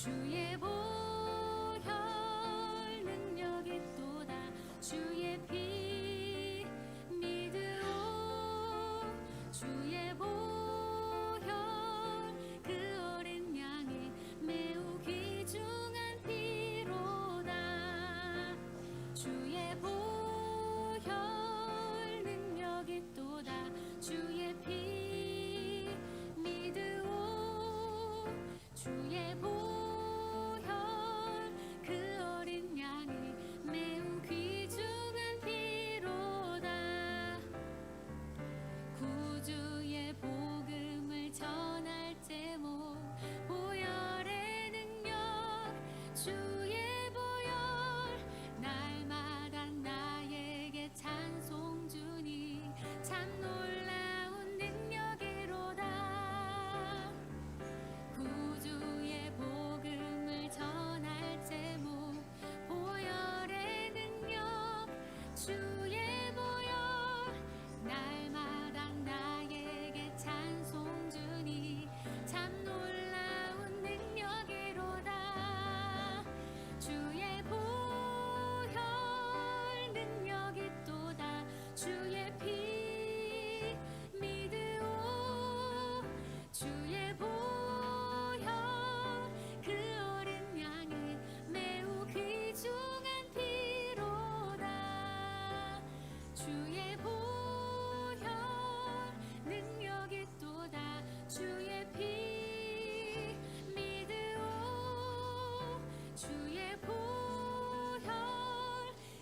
주의 보혈 능력이 또다 주의 피 믿으오 주의 보혈 그 어린 양의 매우 귀중한 피로다 주의 보혈 능력이 또다 주의 피 믿으오 주의 보혈 그 어린 양의 매우 귀중한 피로다 구주의 복음을 전할 제목 보혈의 능력 주의 보혈 날마다 나에게 찬송 주니 참 놀라운 능력이로다 구주의 복음을 전할 제목 보혈의 능력 주의 보혈 날마다 나에게 찬송 주니 참 놀라운 능력이로다 주의 보혈 능력이 또다 주의 피 믿으오 주의 보혈 그 어린 양의 매우 귀중한 피로다 주의 보혈 능력이 또다 주의 피 믿으오 주의 보혈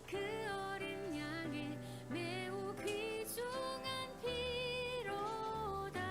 그 어린 양의 매우 귀중한 피로다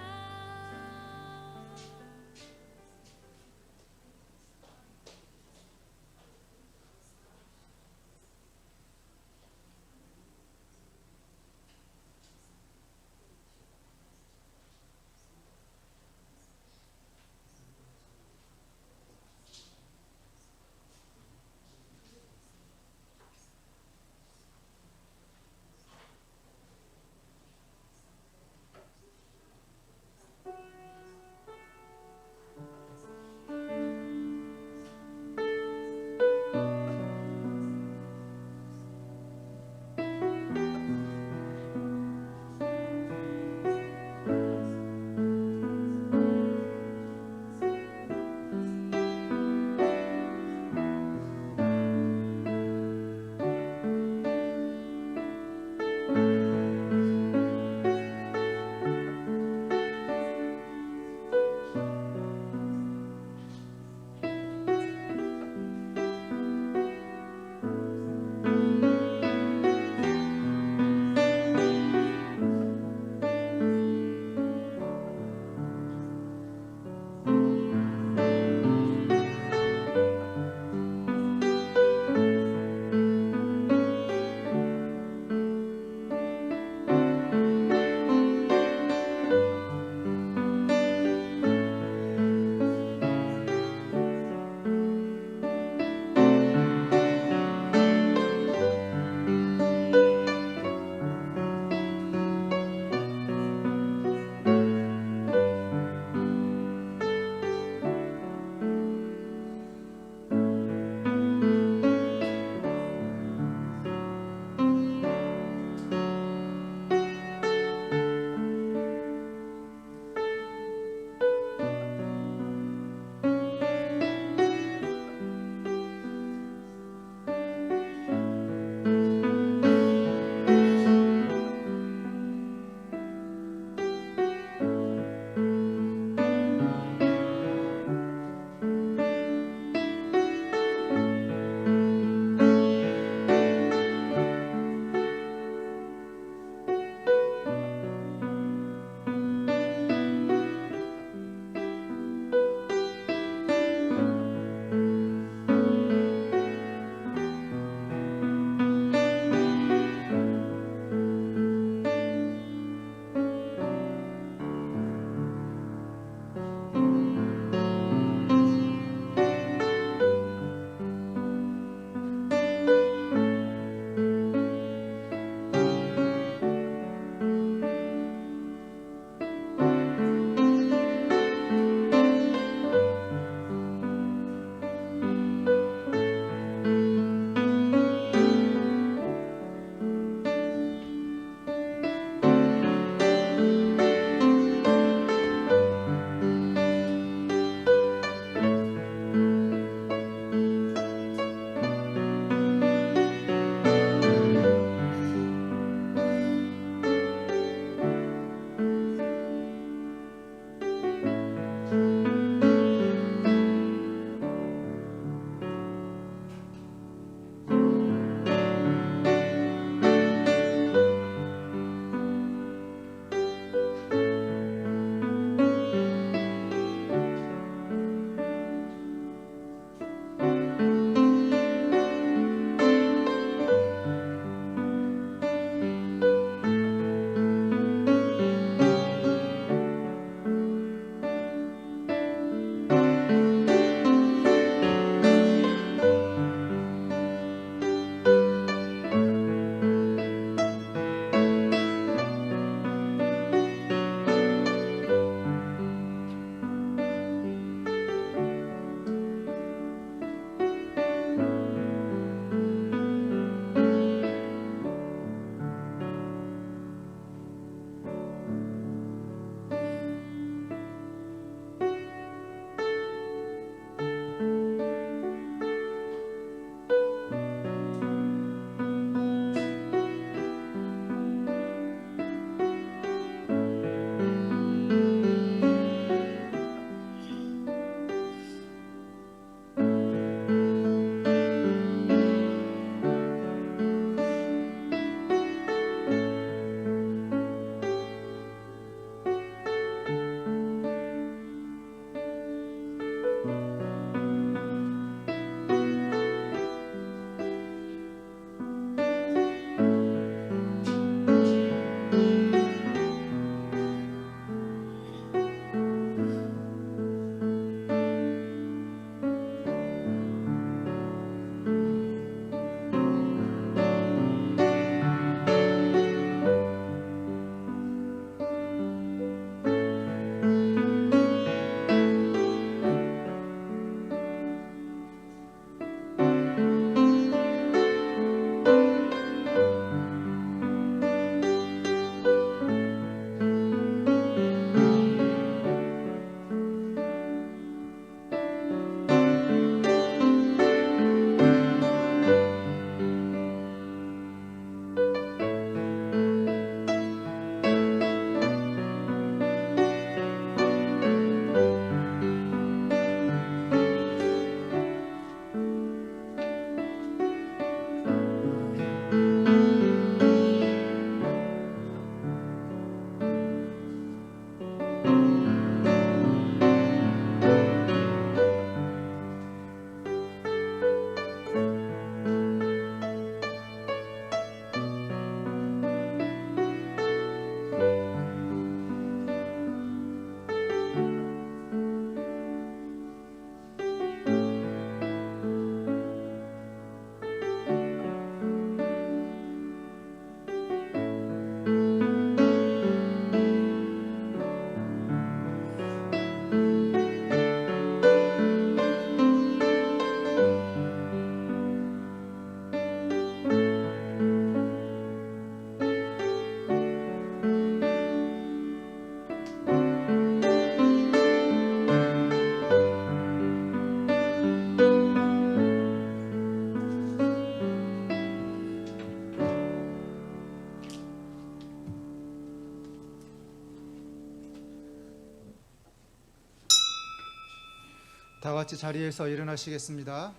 다 같이 자리에서 일어나시겠습니다.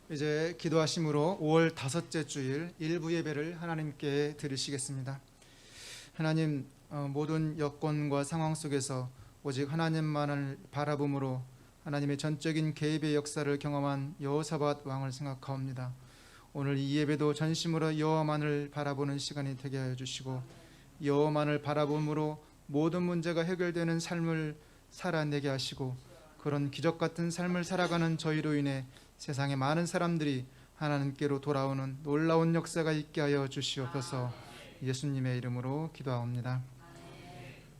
이제 기도하심으로 5월 다섯째 주일 일부 예배를 하나님께 드리시겠습니다. 하나님, 모든 여건과 상황 속에서 오직 하나님만을 바라봄으로 하나님의 전적인 개입의 역사를 경험한 여호사밧 왕을 생각하옵니다. 오늘 이 예배도 전심으로 여호와만을 바라보는 시간이 되게 하여 주시고, 여호와만을 바라봄으로 모든 문제가 해결되는 삶을 살아내게 하시고, 그런 기적 같은 삶을 살아가는 저희로 인해 세상의 많은 사람들이 하나님께로 돌아오는 놀라운 역사가 있게 하여 주시옵소서. 예수님의 이름으로 기도하옵니다.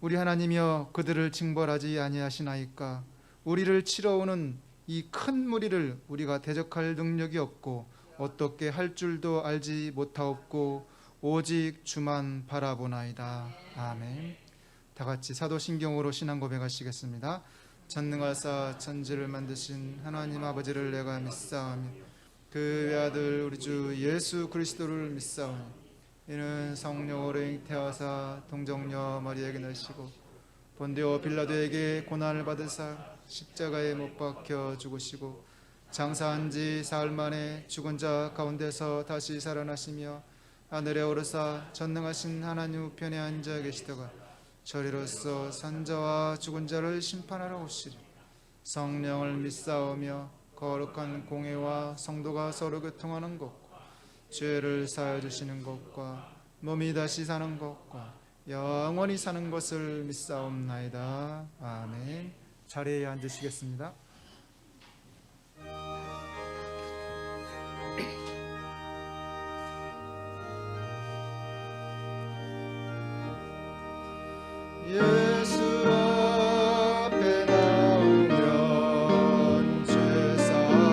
우리 하나님이여, 그들을 징벌하지 아니하시나이까? 우리를 치러오는 이 큰 무리를 우리가 대적할 능력이 없고 어떻게 할 줄도 알지 못하옵고 오직 주만 바라보나이다. 아멘. 다 같이 사도신경으로 신앙 고백하시겠습니다. 전능하사 천지를 만드신 하나님 아버지를 내가 믿사오며 그 외아들 우리 주 예수 그리스도를 믿사오니 이는 성령으로 잉태하사 동정녀 마리아에게 나시고 본디오 빌라도에게 고난을 받으사 십자가에 못 박혀 죽으시고 장사한 지 사흘 만에 죽은 자 가운데서 다시 살아나시며 하늘에 오르사 전능하신 하나님 우편에 앉아 계시다가 저리로서 산자와 죽은 자를 심판하러 오시리. 성령을 믿사오며 거룩한 공회와 성도가 서로 교통하는 것과 죄를 사하여 주시는 것과 몸이 다시 사는 것과 영원히 사는 것을 믿사옵나이다. 아멘. 자리에 앉으시겠습니다. 예수 앞에 나오면 죄사함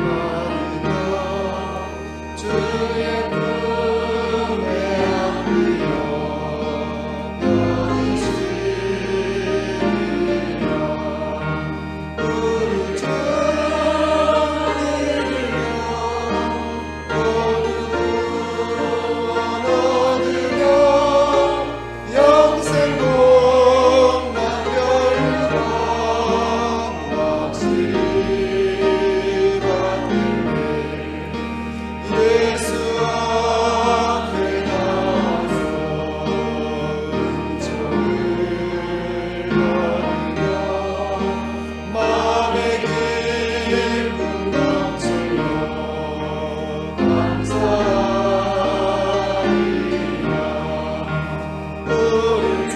받으며 주의 품에 안기어 영시리라. 우리 주 믿으며 모두 구원 얻으며 영생 공남별과 확실히 받는 예수 앞에 나와서 은총을 받으며 마음의 기쁨 넘치며 감사하리라. 우리 주만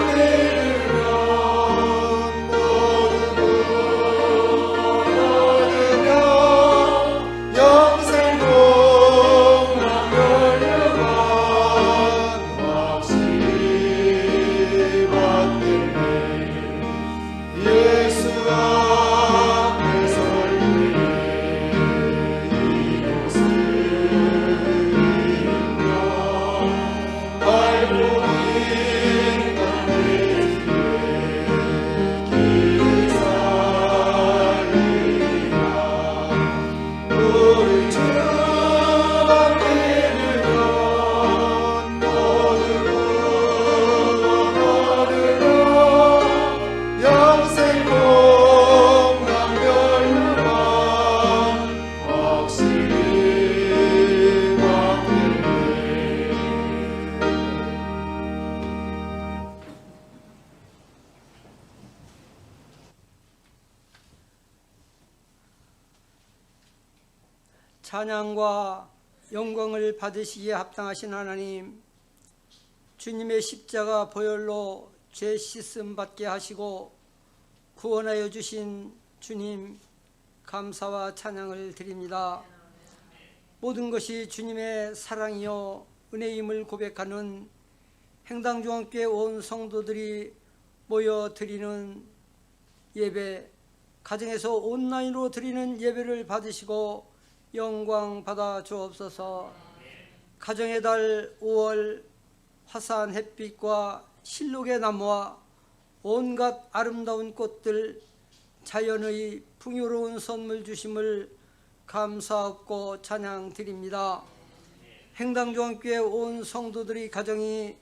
믿으면 모두 얻으며 영생 공남 멸류관 확실히 받는 예수 앞에 설 때에 이곳을 인도 알고 있던 내 뒤에 길 살리라. 우리 주만 믿으면 모두 구원 얻으며 영생 공남 멸류관 확실히 받는 찬양과 영광을 받으시기에 합당하신 하나님, 주님의 십자가 보혈로 죄 씻음 받게 하시고 구원하여 주신 주님, 감사와 찬양을 드립니다. 모든 것이 주님의 사랑이요 은혜임을 고백하는 행당중앙교회 온 성도들이 모여 드리는 예배, 가정에서 온라인으로 드리는 예배를 받으시고 영광 받아 주옵소서. 가정의 달 5월 화사한 햇빛과 실록의 나무와 온갖 아름다운 꽃들, 자연의 풍요로운 선물 주심을 감사하고 찬양 드립니다. 행당중앙교회 온 성도들의 가정이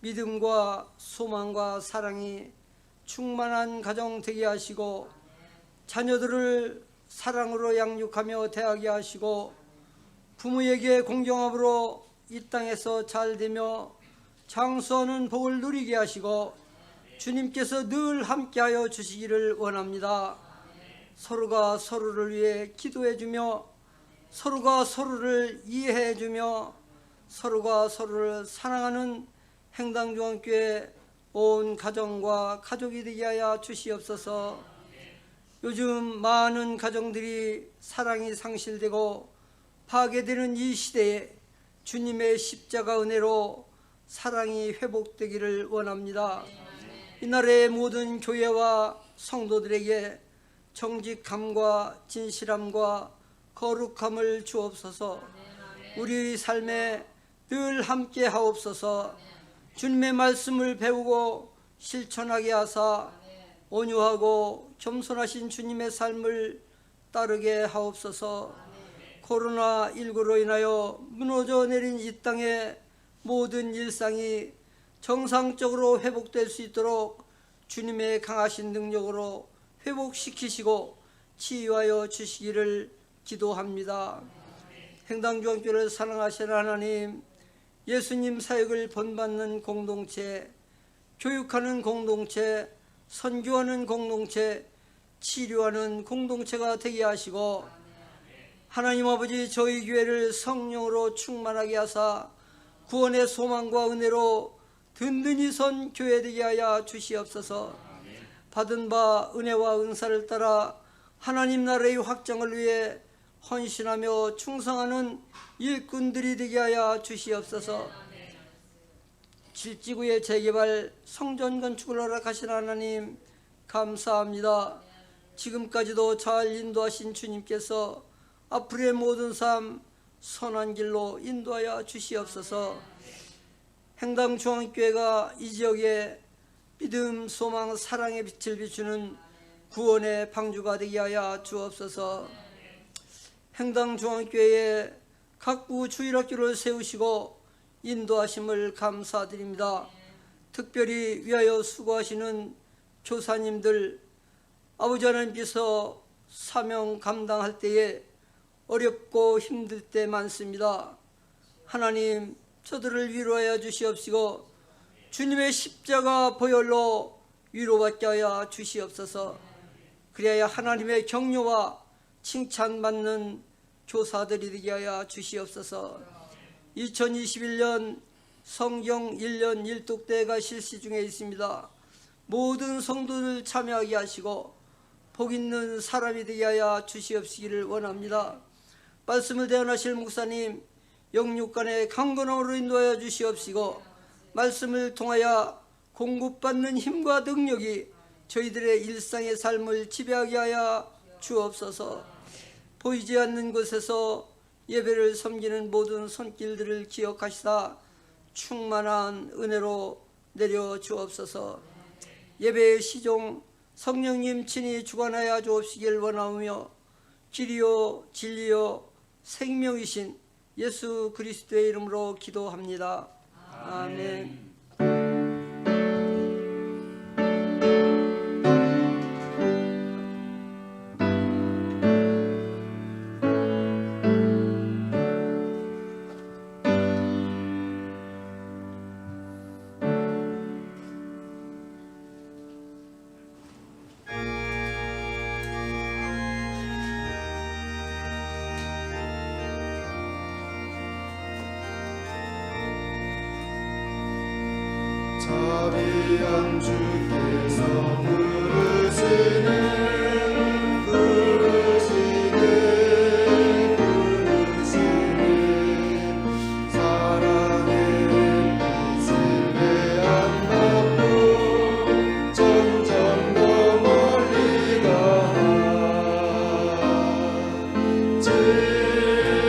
믿음과 소망과 사랑이 충만한 가정 되게 하시고 자녀들을 사랑으로 양육하며 대하게 하시고 부모에게 공경함으로 이 땅에서 잘 되며 장수하는 복을 누리게 하시고 주님께서 늘 함께하여 주시기를 원합니다. 서로가 서로를 위해 기도해주며 서로가 서로를 이해해주며 서로가 서로를 사랑하는 행당중앙교회 온 가정과 가족이 되게 하여 주시옵소서. 요즘 많은 가정들이 사랑이 상실되고 파괴되는 이 시대에 주님의 십자가 은혜로 사랑이 회복되기를 원합니다. 이날의 모든 교회와 성도들에게 정직함과 진실함과 거룩함을 주옵소서. 우리 삶에 늘 함께 하옵소서. 주님의 말씀을 배우고 실천하게 하사 온유하고 겸손하신 주님의 삶을 따르게 하옵소서. 코로나19로 인하여 무너져 내린 이 땅의 모든 일상이 정상적으로 회복될 수 있도록 주님의 강하신 능력으로 회복시키시고 치유하여 주시기를 기도합니다. 행당중앙교회를 사랑하시는 하나님, 예수님 사역을 본받는 공동체, 교육하는 공동체, 선교하는 공동체, 치료하는 공동체가 되게 하시고 하나님 아버지, 저희 교회를 성령으로 충만하게 하사 구원의 소망과 은혜로 든든히 선 교회 되게 하여 주시옵소서. 받은 바 은혜와 은사를 따라 하나님 나라의 확장을 위해 헌신하며 충성하는 일꾼들이 되게 하여 주시옵소서. 질지구의 재개발, 성전 건축을 허락하신 하나님 감사합니다. 지금까지도 잘 인도하신 주님께서 앞으로의 모든 삶 선한 길로 인도하여 주시옵소서. 행당중앙교회가 이 지역에 믿음, 소망, 사랑의 빛을 비추는 구원의 방주가 되게 하여 주옵소서. 행당중앙교회에 각부 주일학교를 세우시고 인도하심을 감사드립니다. 특별히 위하여 수고하시는 교사님들, 아버지 하나님께서 사명 감당할 때에 어렵고 힘들 때 많습니다. 하나님, 저들을 위로하여 주시옵시고 주님의 십자가 보혈로 위로받게 하여 주시옵소서. 그래야 하나님의 격려와 칭찬받는 교사들이 되게 하여 주시옵소서. 2021년 성경 1년 1독대가 실시 중에 있습니다. 모든 성도들 참여하게 하시고 복 있는 사람이 되게 하여 주시옵시기를 원합니다. 말씀을 대언하실 목사님, 영육간의 강건함으로 인도하여 주시옵시고 말씀을 통하여 공급받는 힘과 능력이 저희들의 일상의 삶을 지배하게 하여 주옵소서. 보이지 않는 곳에서 예배를 섬기는 모든 손길들을 기억하시다 충만한 은혜로 내려 주옵소서. 예배의 시종 성령님 친히 주관하여 주옵시길 원하오며 길이요 진리요 생명이신 예수 그리스도의 이름으로 기도합니다. 아멘. 자비한 주께서 부르시는 사랑의 빛을 내안받고 점점 더 멀리 가나 지금으로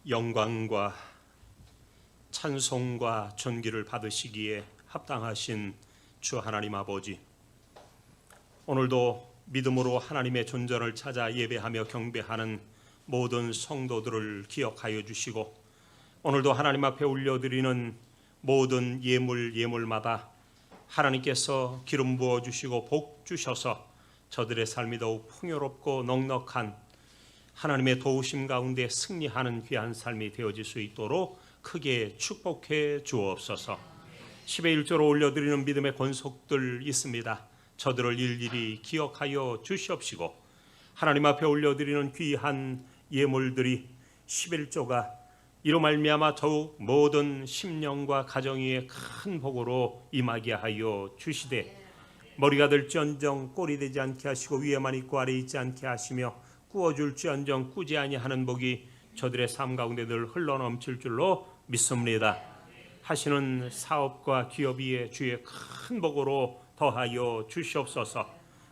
영광과 찬송과 존귀를 받으시기에 합당하신 주 하나님 아버지, 오늘도 믿음으로 하나님의 존전을 찾아 예배하며 경배하는 모든 성도들을 기억하여 주시고, 오늘도 하나님 앞에 올려드리는 모든 예물마다 하나님께서 기름 부어 주시고 복 주셔서 저들의 삶이 더욱 풍요롭고 넉넉한 하나님의 도우심 가운데 승리하는 귀한 삶이 되어질 수 있도록 크게 축복해 주옵소서. 10의 1조로 올려드리는 믿음의 권속들 있습니다. 저들을 일일이 기억하여 주시옵시고, 하나님 앞에 올려드리는 귀한 예물들이 11조가 이로 말미암아 더욱 모든 심령과 가정 위에 큰 복으로 임하게 하여 주시되, 머리가 될지언정 꼴이 되지 않게 하시고 위에만 있고 아래 있지 않게 하시며 꾸어줄지언정 꾸지 아니하는 복이 저들의 삶 가운데 늘 흘러넘칠 줄로 믿습니다. 하시는 사업과 기업 위에 주의 큰 복으로 더하여 주시옵소서.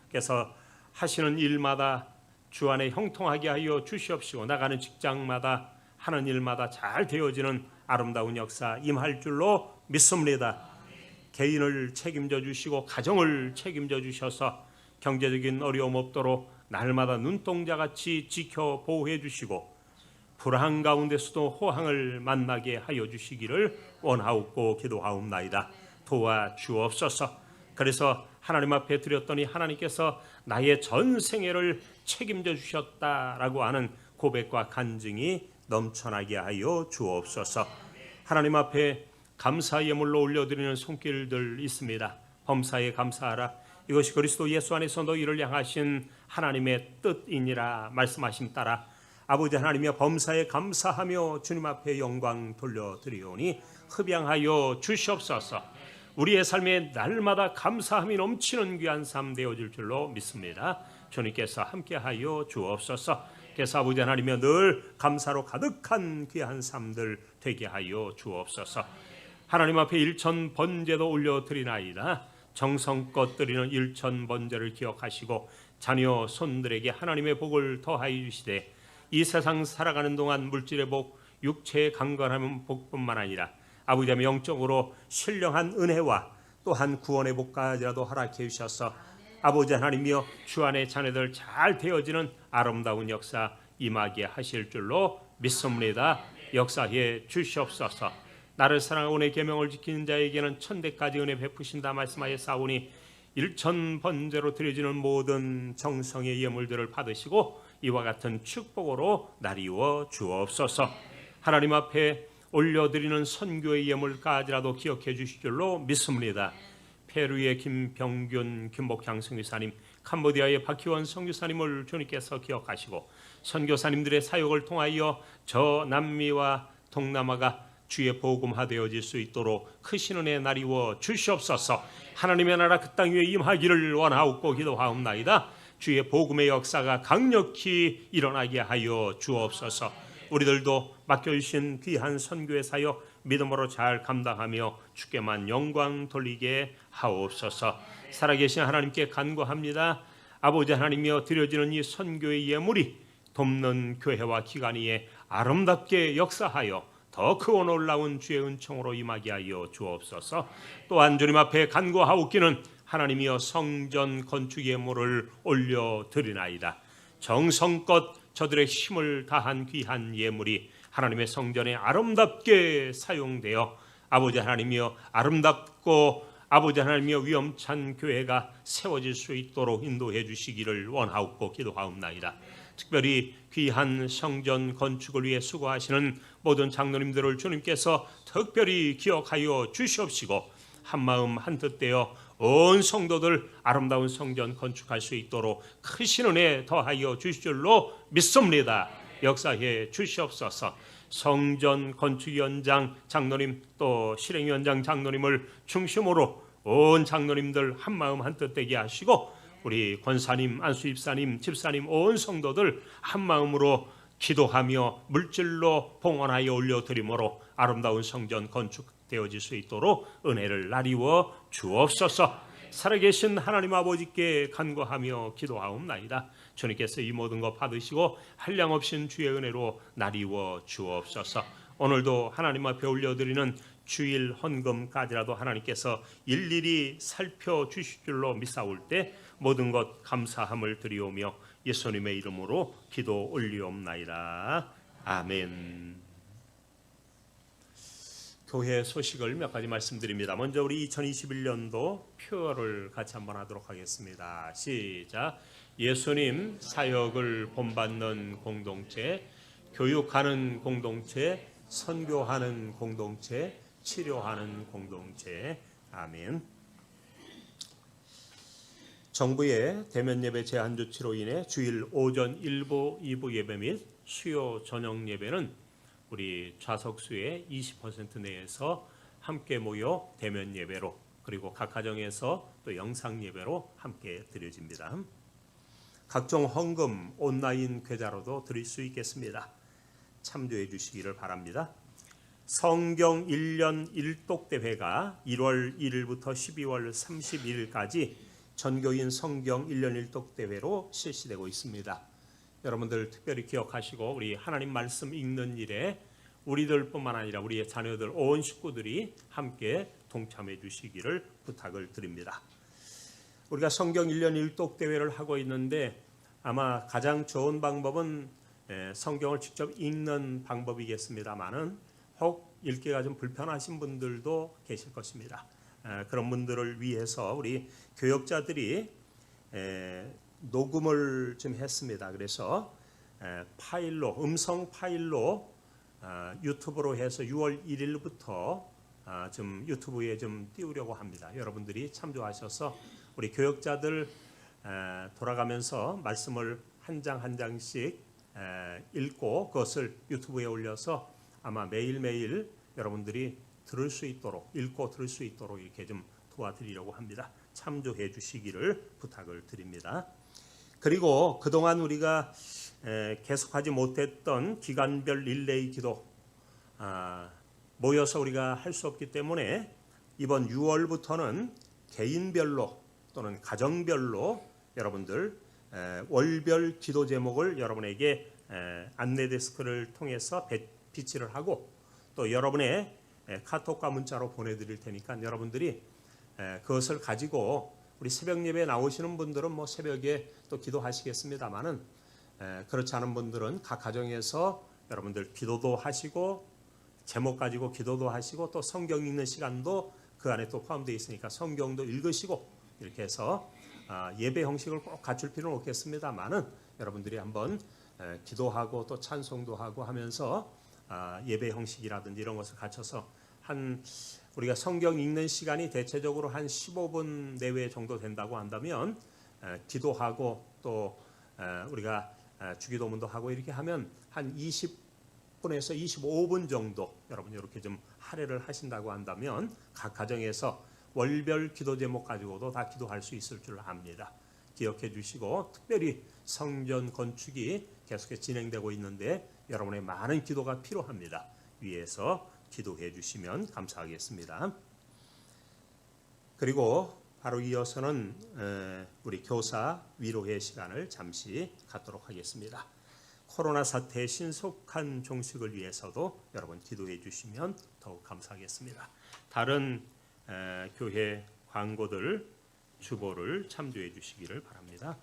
그래서 하시는 일마다 주 안에 형통하게 하여 주시옵시고, 나가는 직장마다 하는 일마다 잘 되어지는 아름다운 역사 임할 줄로 믿습니다. 개인을 책임져 주시고 가정을 책임져 주셔서 경제적인 어려움 없도록 날마다 눈동자같이 지켜 보호해 주시고, 불황 가운데서도 호황을 만나게 하여 주시기를 원하옵고 기도하옵나이다. 도와 주옵소서. 그래서 하나님 앞에 드렸더니 하나님께서 나의 전 생애를 책임져 주셨다라고 하는 고백과 간증이 넘쳐나게 하여 주옵소서. 하나님 앞에 감사 예물로 올려드리는 손길들 있습니다. 범사에 감사하라. 이것이 그리스도 예수 안에서 너희를 향하신 하나님의 뜻이니라 말씀하신 따라 아버지 하나님의 범사에 감사하며 주님 앞에 영광 돌려드리오니 흡양하여 주시옵소서. 우리의 삶에 날마다 감사함이 넘치는 귀한 삶 되어질 줄로 믿습니다. 주님께서 함께하여 주옵소서. 그래서 아버지 하나님의 늘 감사로 가득한 귀한 삶들 되게 하여 주옵소서. 하나님 앞에 일천 번제도 올려드리나이다. 정성껏 드리는 일천 번제를 기억하시고 자녀 손들에게 하나님의 복을 더하여 주시되, 이 세상 살아가는 동안 물질의 복, 육체의 강건한 복뿐만 아니라 아버지 하나님 영적으로 신령한 은혜와 또한 구원의 복까지라도 허락해 주셔서 아버지 하나님이여 주 안의 자녀들 잘 되어지는 아름다운 역사 임하게 하실 줄로 믿습니다. 역사해 주시옵소서. 나를 사랑하고 내 계명을 지키는 자에게는 천대까지 은혜 베푸신다 말씀하여 싸우니, 일천 번제로 드려지는 모든 정성의 예물들을 받으시고 이와 같은 축복으로 나리워 주옵소서. 하나님 앞에 올려드리는 선교의 예물까지라도 기억해 주실 줄로 믿습니다. 페루의 김병균 김복향 선교사님, 캄보디아의 박희원 선교사님을 주님께서 기억하시고 선교사님들의 사역을 통하여 저 남미와 동남아가 주의 복음화되어질 수 있도록 크신 은혜 나리워 주시옵소서. 하나님의 나라 그 땅 위에 임하기를 원하옵고 기도하옵나이다. 주의 복음의 역사가 강력히 일어나게 하여 주옵소서. 우리들도 맡겨주신 귀한 선교의 사역 믿음으로 잘 감당하며 주께만 영광 돌리게 하옵소서. 살아계신 하나님께 간구합니다. 아버지 하나님이여, 드려지는 이 선교의 예물이 돕는 교회와 기관위에 아름답게 역사하여 더 크고 놀라운 주의 은총으로 임하게 하여 주옵소서. 또한 주님 앞에 간구하옵기는 하나님이여, 성전 건축 예물을 올려드리나이다. 정성껏 저들의 힘을 다한 귀한 예물이 하나님의 성전에 아름답게 사용되어 아버지 하나님이여 아름답고 아버지 하나님이여 위엄찬 교회가 세워질 수 있도록 인도해 주시기를 원하옵고 기도하옵나이다. 특별히 귀한 성전 건축을 위해 수고하시는 모든 장로님들을 주님께서 특별히 기억하여 주시옵시고 한마음 한뜻 되어 온 성도들 아름다운 성전 건축할 수 있도록 크신 은혜 더하여 주실 줄로 믿습니다. 역사해 주시옵소서. 성전 건축위원장 장로님 또 실행위원장 장로님을 중심으로 온 장로님들 한마음 한뜻 되게 하시고 우리 권사님, 안수집사님, 집사님 온 성도들 한마음으로 기도하며 물질로 봉헌하여 올려드림으로 아름다운 성전 건축되어질 수 있도록 은혜를 나리워 주옵소서. 살아계신 하나님 아버지께 간구하며 기도하옵나이다. 주님께서 이 모든 것 받으시고 한량없인 주의 은혜로 나리워 주옵소서. 오늘도 하나님 앞에 올려드리는 주일 헌금까지라도 하나님께서 일일이 살펴주실 줄로 믿사올 때 모든 것 감사함을 드리오며 예수님의 이름으로 기도 올리옵나이다. 아멘. 교회 소식을 몇 가지 말씀드립니다. 먼저 우리 2021년도 표를 같이 한번 하도록 하겠습니다. 시작. 예수님 사역을 본받는 공동체, 교육하는 공동체, 선교하는 공동체, 치료하는 공동체. 아멘. 정부의 대면 예배 제한 조치로 인해 주일 오전 1부, 2부 예배 및 수요 저녁 예배는 우리 좌석수의 20% 내에서 함께 모여 대면 예배로 그리고 각 가정에서 또 영상 예배로 함께 드려집니다. 각종 헌금 온라인 계좌로도 드릴 수 있겠습니다. 참조해 주시기를 바랍니다. 성경 1년 1독 대회가 1월 1일부터 12월 31일까지 전교인 성경 1년 1독 대회로 실시되고 있습니다. 여러분들 특별히 기억하시고 우리 하나님 말씀 읽는 일에 우리들뿐만 아니라 우리의 자녀들 온 식구들이 함께 동참해 주시기를 부탁을 드립니다. 우리가 성경 1년 1독 대회를 하고 있는데 아마 가장 좋은 방법은 성경을 직접 읽는 방법이겠습니다만은 혹 읽기가 좀 불편하신 분들도 계실 것입니다. 그런 분들을 위해서 우리 교역자들이 녹음을 좀 했습니다. 그래서 파일로 음성 파일로 유튜브로 해서 6월 1일부터 좀 유튜브에 좀 띄우려고 합니다. 여러분들이 참조하셔서 우리 교역자들 돌아가면서 말씀을 한 장 한 장씩 읽고 그것을 유튜브에 올려서 아마 매일매일 여러분들이 들을 수 있도록 읽고 들을 수 있도록 이렇게 좀 도와드리려고 합니다. 참조해 주시기를 부탁을 드립니다. 그리고 그동안 우리가 계속하지 못했던 기간별 릴레이 기도 모여서 우리가 할 수 없기 때문에 이번 6월부터는 개인별로 또는 가정별로 여러분들 월별 기도 제목을 여러분에게 안내 데스크를 통해서 비치를 하고 또 여러분의 카톡과 문자로 보내드릴 테니까 여러분들이 그것을 가지고 우리 새벽 예배에 나오시는 분들은 뭐 새벽에 또 기도하시겠습니다만은 그렇지 않은 분들은 각 가정에서 여러분들 기도도 하시고 제목 가지고 기도도 하시고 또 성경 읽는 시간도 그 안에 또 포함되어 있으니까 성경도 읽으시고 이렇게 해서 예배 형식을 꼭 갖출 필요는 없겠습니다만은 여러분들이 한번 기도하고 또 찬송도 하고 하면서 예배 형식이라든지 이런 것을 갖춰서 우리가 성경 읽는 시간이 대체적으로 한 15분 내외 정도 된다고 한다면 기도하고 또 우리가 주기도문도 하고 이렇게 하면 한 20분에서 25분 정도 여러분 이렇게 좀 할애를 하신다고 한다면 각 가정에서 월별 기도 제목 가지고도 다 기도할 수 있을 줄 압니다. 기억해 주시고 특별히 성전 건축이 계속해서 진행되고 있는데 여러분의 많은 기도가 필요합니다. 위에서 기도해 주시면 감사하겠습니다. 그리고 바로 이어서는 우리 교사 위로의 시간을 잠시 갖도록 하겠습니다. 코로나 사태의 신속한 종식을 위해서도 여러분 기도해 주시면 더욱 감사하겠습니다. 다른 교회 광고들 주보를 참조해 주시기를 바랍니다.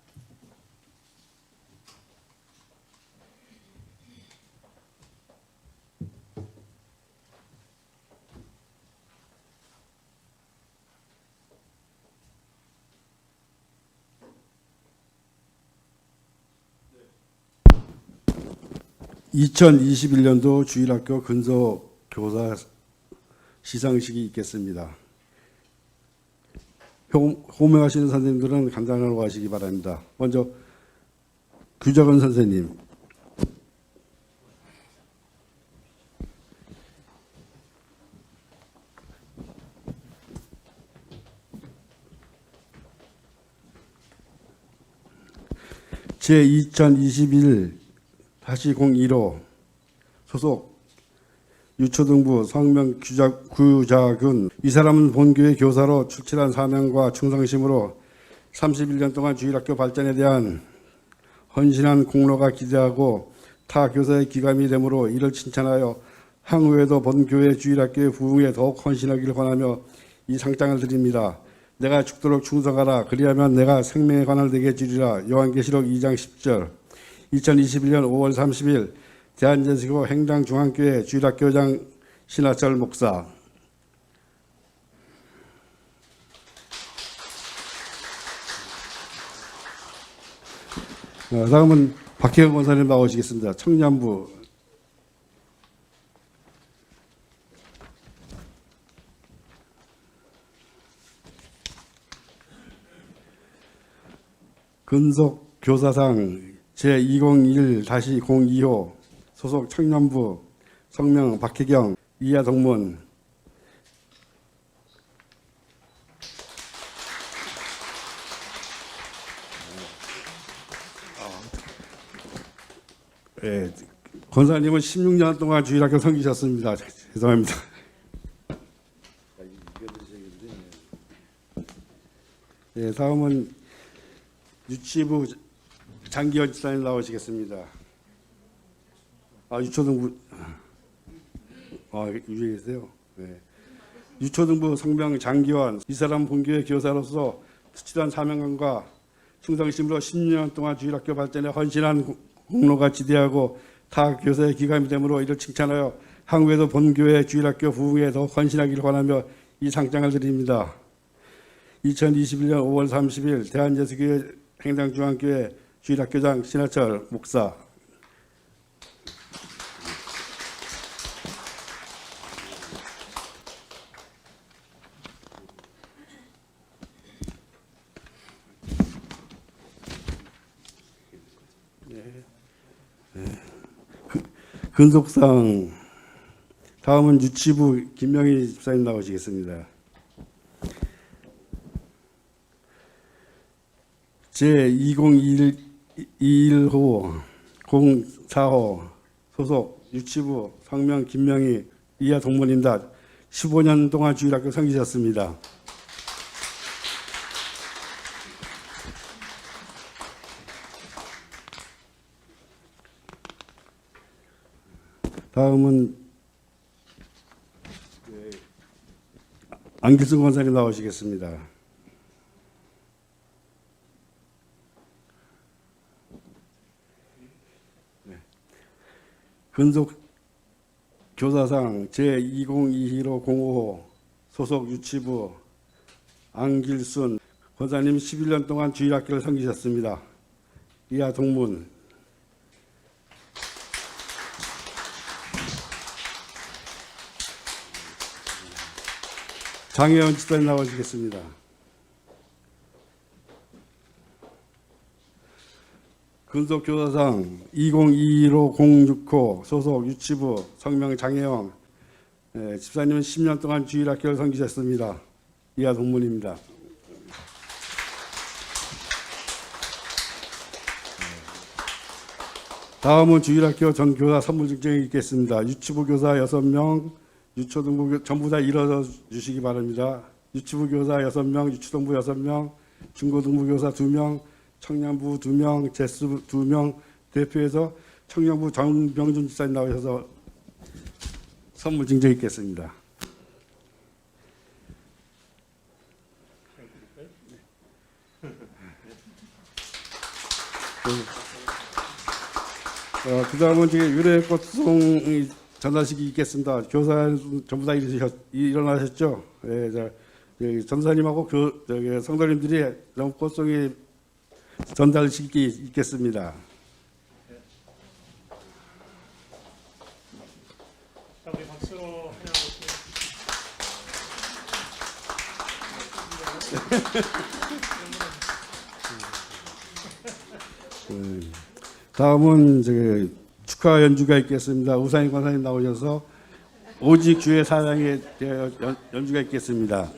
(2021년도) 주일학교 근속 교사 시상식이 있겠습니다. 호명하시는 선생님들은 간단하고 하시기 바랍니다. 먼저 규정은 선생님. 제2021-02호 소속 유초등부 성명 구자균, 이 사람은 본교회 교사로 출칠한 사명과 충성심으로 31년 동안 주일학교 발전에 대한 헌신한 공로가 기대하고 타 교사의 기감이 되므로 이를 칭찬하여 향후에도 본교회 주일학교의 부흥에 더욱 헌신하기를 권하며 이 상장을 드립니다. 내가 죽도록 충성하라. 그리하면 내가 생명의 관을 내게 주리라. 요한계시록 2장 10절. 2021년 5월 30일 대한제수교 행당중앙교회 주일학교장 신하철 목사. 다음은 박혜영 권사님 나오시겠습니다. 청년부. 근속 교사상 제201-02호 소속 청년부 성명 박혜경 이하 동문. 네, 권사님은 16년 동안 주일학교 섬기셨습니다. 죄송합니다. 네, 다음은 유치부 장기현 지사님 나오시겠습니다. 유초등부 위에 계세요. 네. 유초등부 성명 장기환, 이 사람 본교회 교사로서 특출한 사명감과 충성심으로 10년 동안 주일학교 발전에 헌신한 공로가 지대하고 타 교사의 기감이 되므로 이를 칭찬하여 향후에도 본교회 주일학교 부흥에 더 헌신하기를 권하며 이 상장을 드립니다. 2021년 5월 30일 대한제수교회 행당중앙교회 주일학교장 신하철 목사. 근속상 다음은 유치부 김명희 집사님 나오시겠습니다. 제2021-04호 소속 유치부 성명 김명희 이하 동문입니다. 15년 동안 주일학교 섬기셨습니다. 다음은 안길순 권사님 나오시겠습니다. 근속 교사상 제2021-05호 소속 유치부 안길순 권사님 11년 동안 주일학교를 섬기셨습니다. 이하 동문. 장혜원 집사님 나와주시겠습니다. 근속교사상 2021506호 소속 유치부 성명 장혜영 집사님은 10년 동안 주일학교를 섬기셨습니다. 이하 동문입니다. 다음은 주일학교 전 교사 선물 증정이 있겠습니다. 유치부 교사 6명, 유초등부 전부 다 일어서 주시기 바랍니다. 유치부 교사 6명, 유초등부 6명, 중고등부 교사 2명, 청년부 2명, 재수 2명, 대표해서 청년부 정병준 집사님 나오셔서 선물 증정 있겠습니다. 그 다음은 지금 유래꽃송 전달식이 있겠습니다. 교사 전부 다 일어나셨죠? 예, 전사님하고 성도님들이 꽃송이 전달식이 있겠습니다. 자, 우리 박수로 다음은 축하 연주가 있겠습니다. 우상희 권사님 나오셔서 오직 주의 사랑에 대하여 연주가 있겠습니다.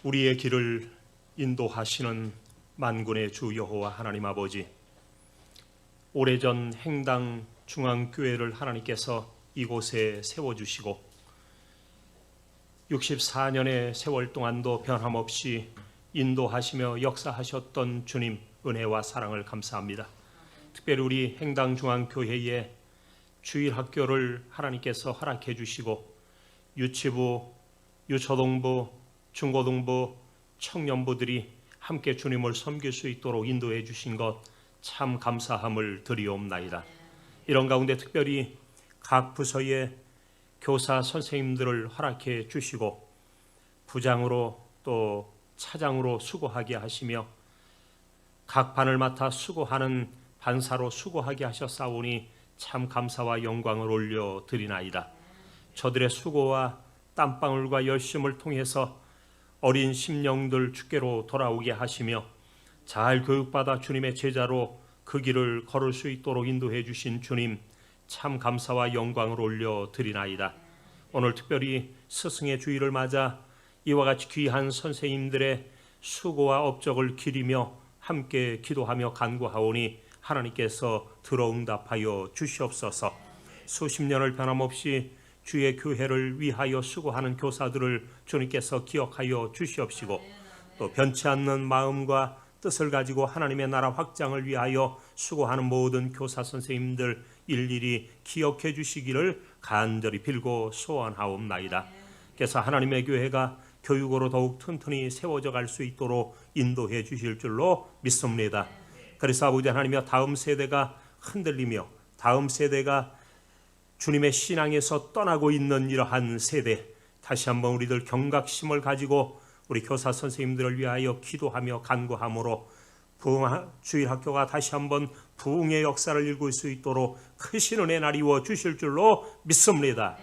우리의 길을 인도하시는 만군의 주 여호와 하나님 아버지, 오래전 행당 중앙교회를 하나님께서 이곳에 세워주시고 64년의 세월 동안도 변함없이 인도하시며 역사하셨던 주님 은혜와 사랑을 감사합니다. 특별히 우리 행당 중앙교회에 주일학교를 하나님께서 허락해 주시고 유치부, 유초동부, 중고등부, 청년부들이 함께 주님을 섬길 수 있도록 인도해 주신 것 참 감사함을 드리옵나이다. 이런 가운데 특별히 각 부서의 교사 선생님들을 허락해 주시고 부장으로 또 차장으로 수고하게 하시며 각 반을 맡아 수고하는 반사로 수고하게 하셨사오니 참 감사와 영광을 올려드리나이다. 저들의 수고와 땀방울과 열심을 통해서 어린 심령들 주께로 돌아오게 하시며 잘 교육받아 주님의 제자로 그 길을 걸을 수 있도록 인도해 주신 주님 참 감사와 영광을 올려드리나이다. 오늘 특별히 스승의 주일을 맞아 이와 같이 귀한 선생님들의 수고와 업적을 기리며 함께 기도하며 간구하오니 하나님께서 들어응답하여 주시옵소서. 수십 년을 변함없이 주의 교회를 위하여 수고하는 교사들을 주님께서 기억하여 주시옵시고 또 변치 않는 마음과 뜻을 가지고 하나님의 나라 확장을 위하여 수고하는 모든 교사 선생님들 일일이 기억해 주시기를 간절히 빌고 소원하옵나이다. 그래서 하나님의 교회가 교육으로 더욱 튼튼히 세워져 갈 수 있도록 인도해 주실 줄로 믿습니다. 그래서 아버지 하나님이여 다음 세대가 흔들리며 다음 세대가 주님의 신앙에서 떠나고 있는 이러한 세대 다시 한번 우리들 경각심을 가지고 우리 교사 선생님들을 위하여 기도하며 간구함으로 주일학교가 다시 한번 부흥의 역사를 일굴 수 있도록 크신 은혜 나리워 주실 줄로 믿습니다.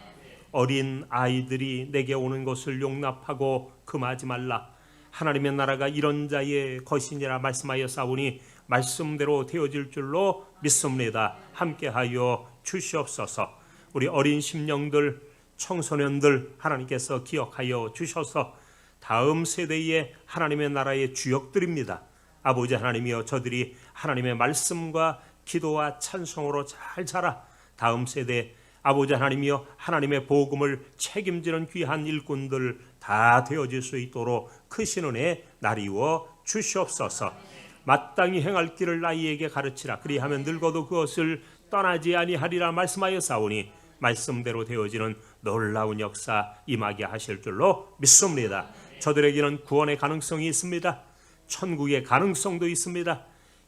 어린 아이들이 내게 오는 것을 용납하고 금하지 말라. 하나님의 나라가 이런 자의 것이니라 말씀하여 싸우니 말씀대로 되어질 줄로 믿습니다. 함께하여 주시옵소서. 우리 어린 심령들, 청소년들 하나님께서 기억하여 주셔서 다음 세대의 하나님의 나라의 주역들입니다. 아버지 하나님이여 저들이 하나님의 말씀과 기도와 찬송으로 잘 자라 다음 세대 아버지 하나님이여 하나님의 복음을 책임지는 귀한 일꾼들 다 되어질 수 있도록 크신 은혜 나리워 주시옵소서. 마땅히 행할 길을 나이에게 가르치라. 그리하면 늙어도 그것을 떠나지 아니하리라 말씀하여 싸우니 말씀대로 되어지는 놀라운 역사 임하게 하실 줄로 믿습니다. 저들에게는 구원의 가능성이 있습니다. 천국의 가능성도 있습니다.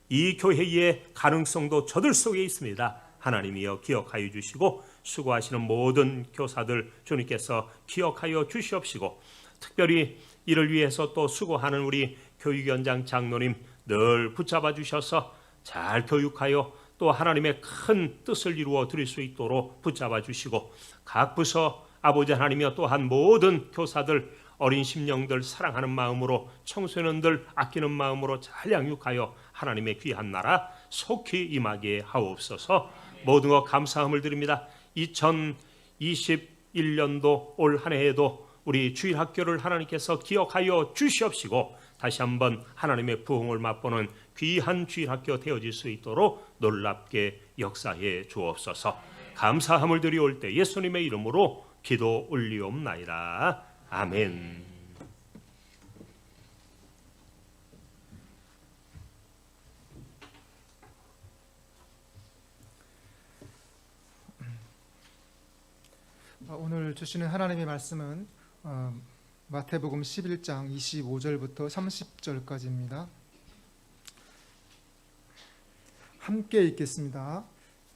이 교회의 가능성도 저들 속에 있습니다. 하나님이여 기억하여 주시고 수고하시는 모든 교사들 주님께서 기억하여 주시옵시고 특별히 이를 위해서 또 수고하는 우리 교육위원장 장로님 늘 붙잡아 주셔서 잘 교육하여 또 하나님의 큰 뜻을 이루어 드릴 수 있도록 붙잡아 주시고 각 부서 아버지 하나님이여 또한 모든 교사들 어린 심령들 사랑하는 마음으로 청소년들 아끼는 마음으로 잘 양육하여 하나님의 귀한 나라 속히 임하게 하옵소서. 모든 것 감사함을 드립니다. 2021년도 올 한 해에도 우리 주일학교를 하나님께서 기억하여 주시옵시고 다시 한번 하나님의 부흥을 맛보는 귀한 주일학교 되어질 수 있도록 놀랍게 역사해 주옵소서. 감사함을 드리올 때 예수님의 이름으로 기도 올리옵나이다. 아멘. 오늘 주시는 하나님의 말씀은 마태복음 11장 25절부터 30절까지입니다. 함께 읽겠습니다.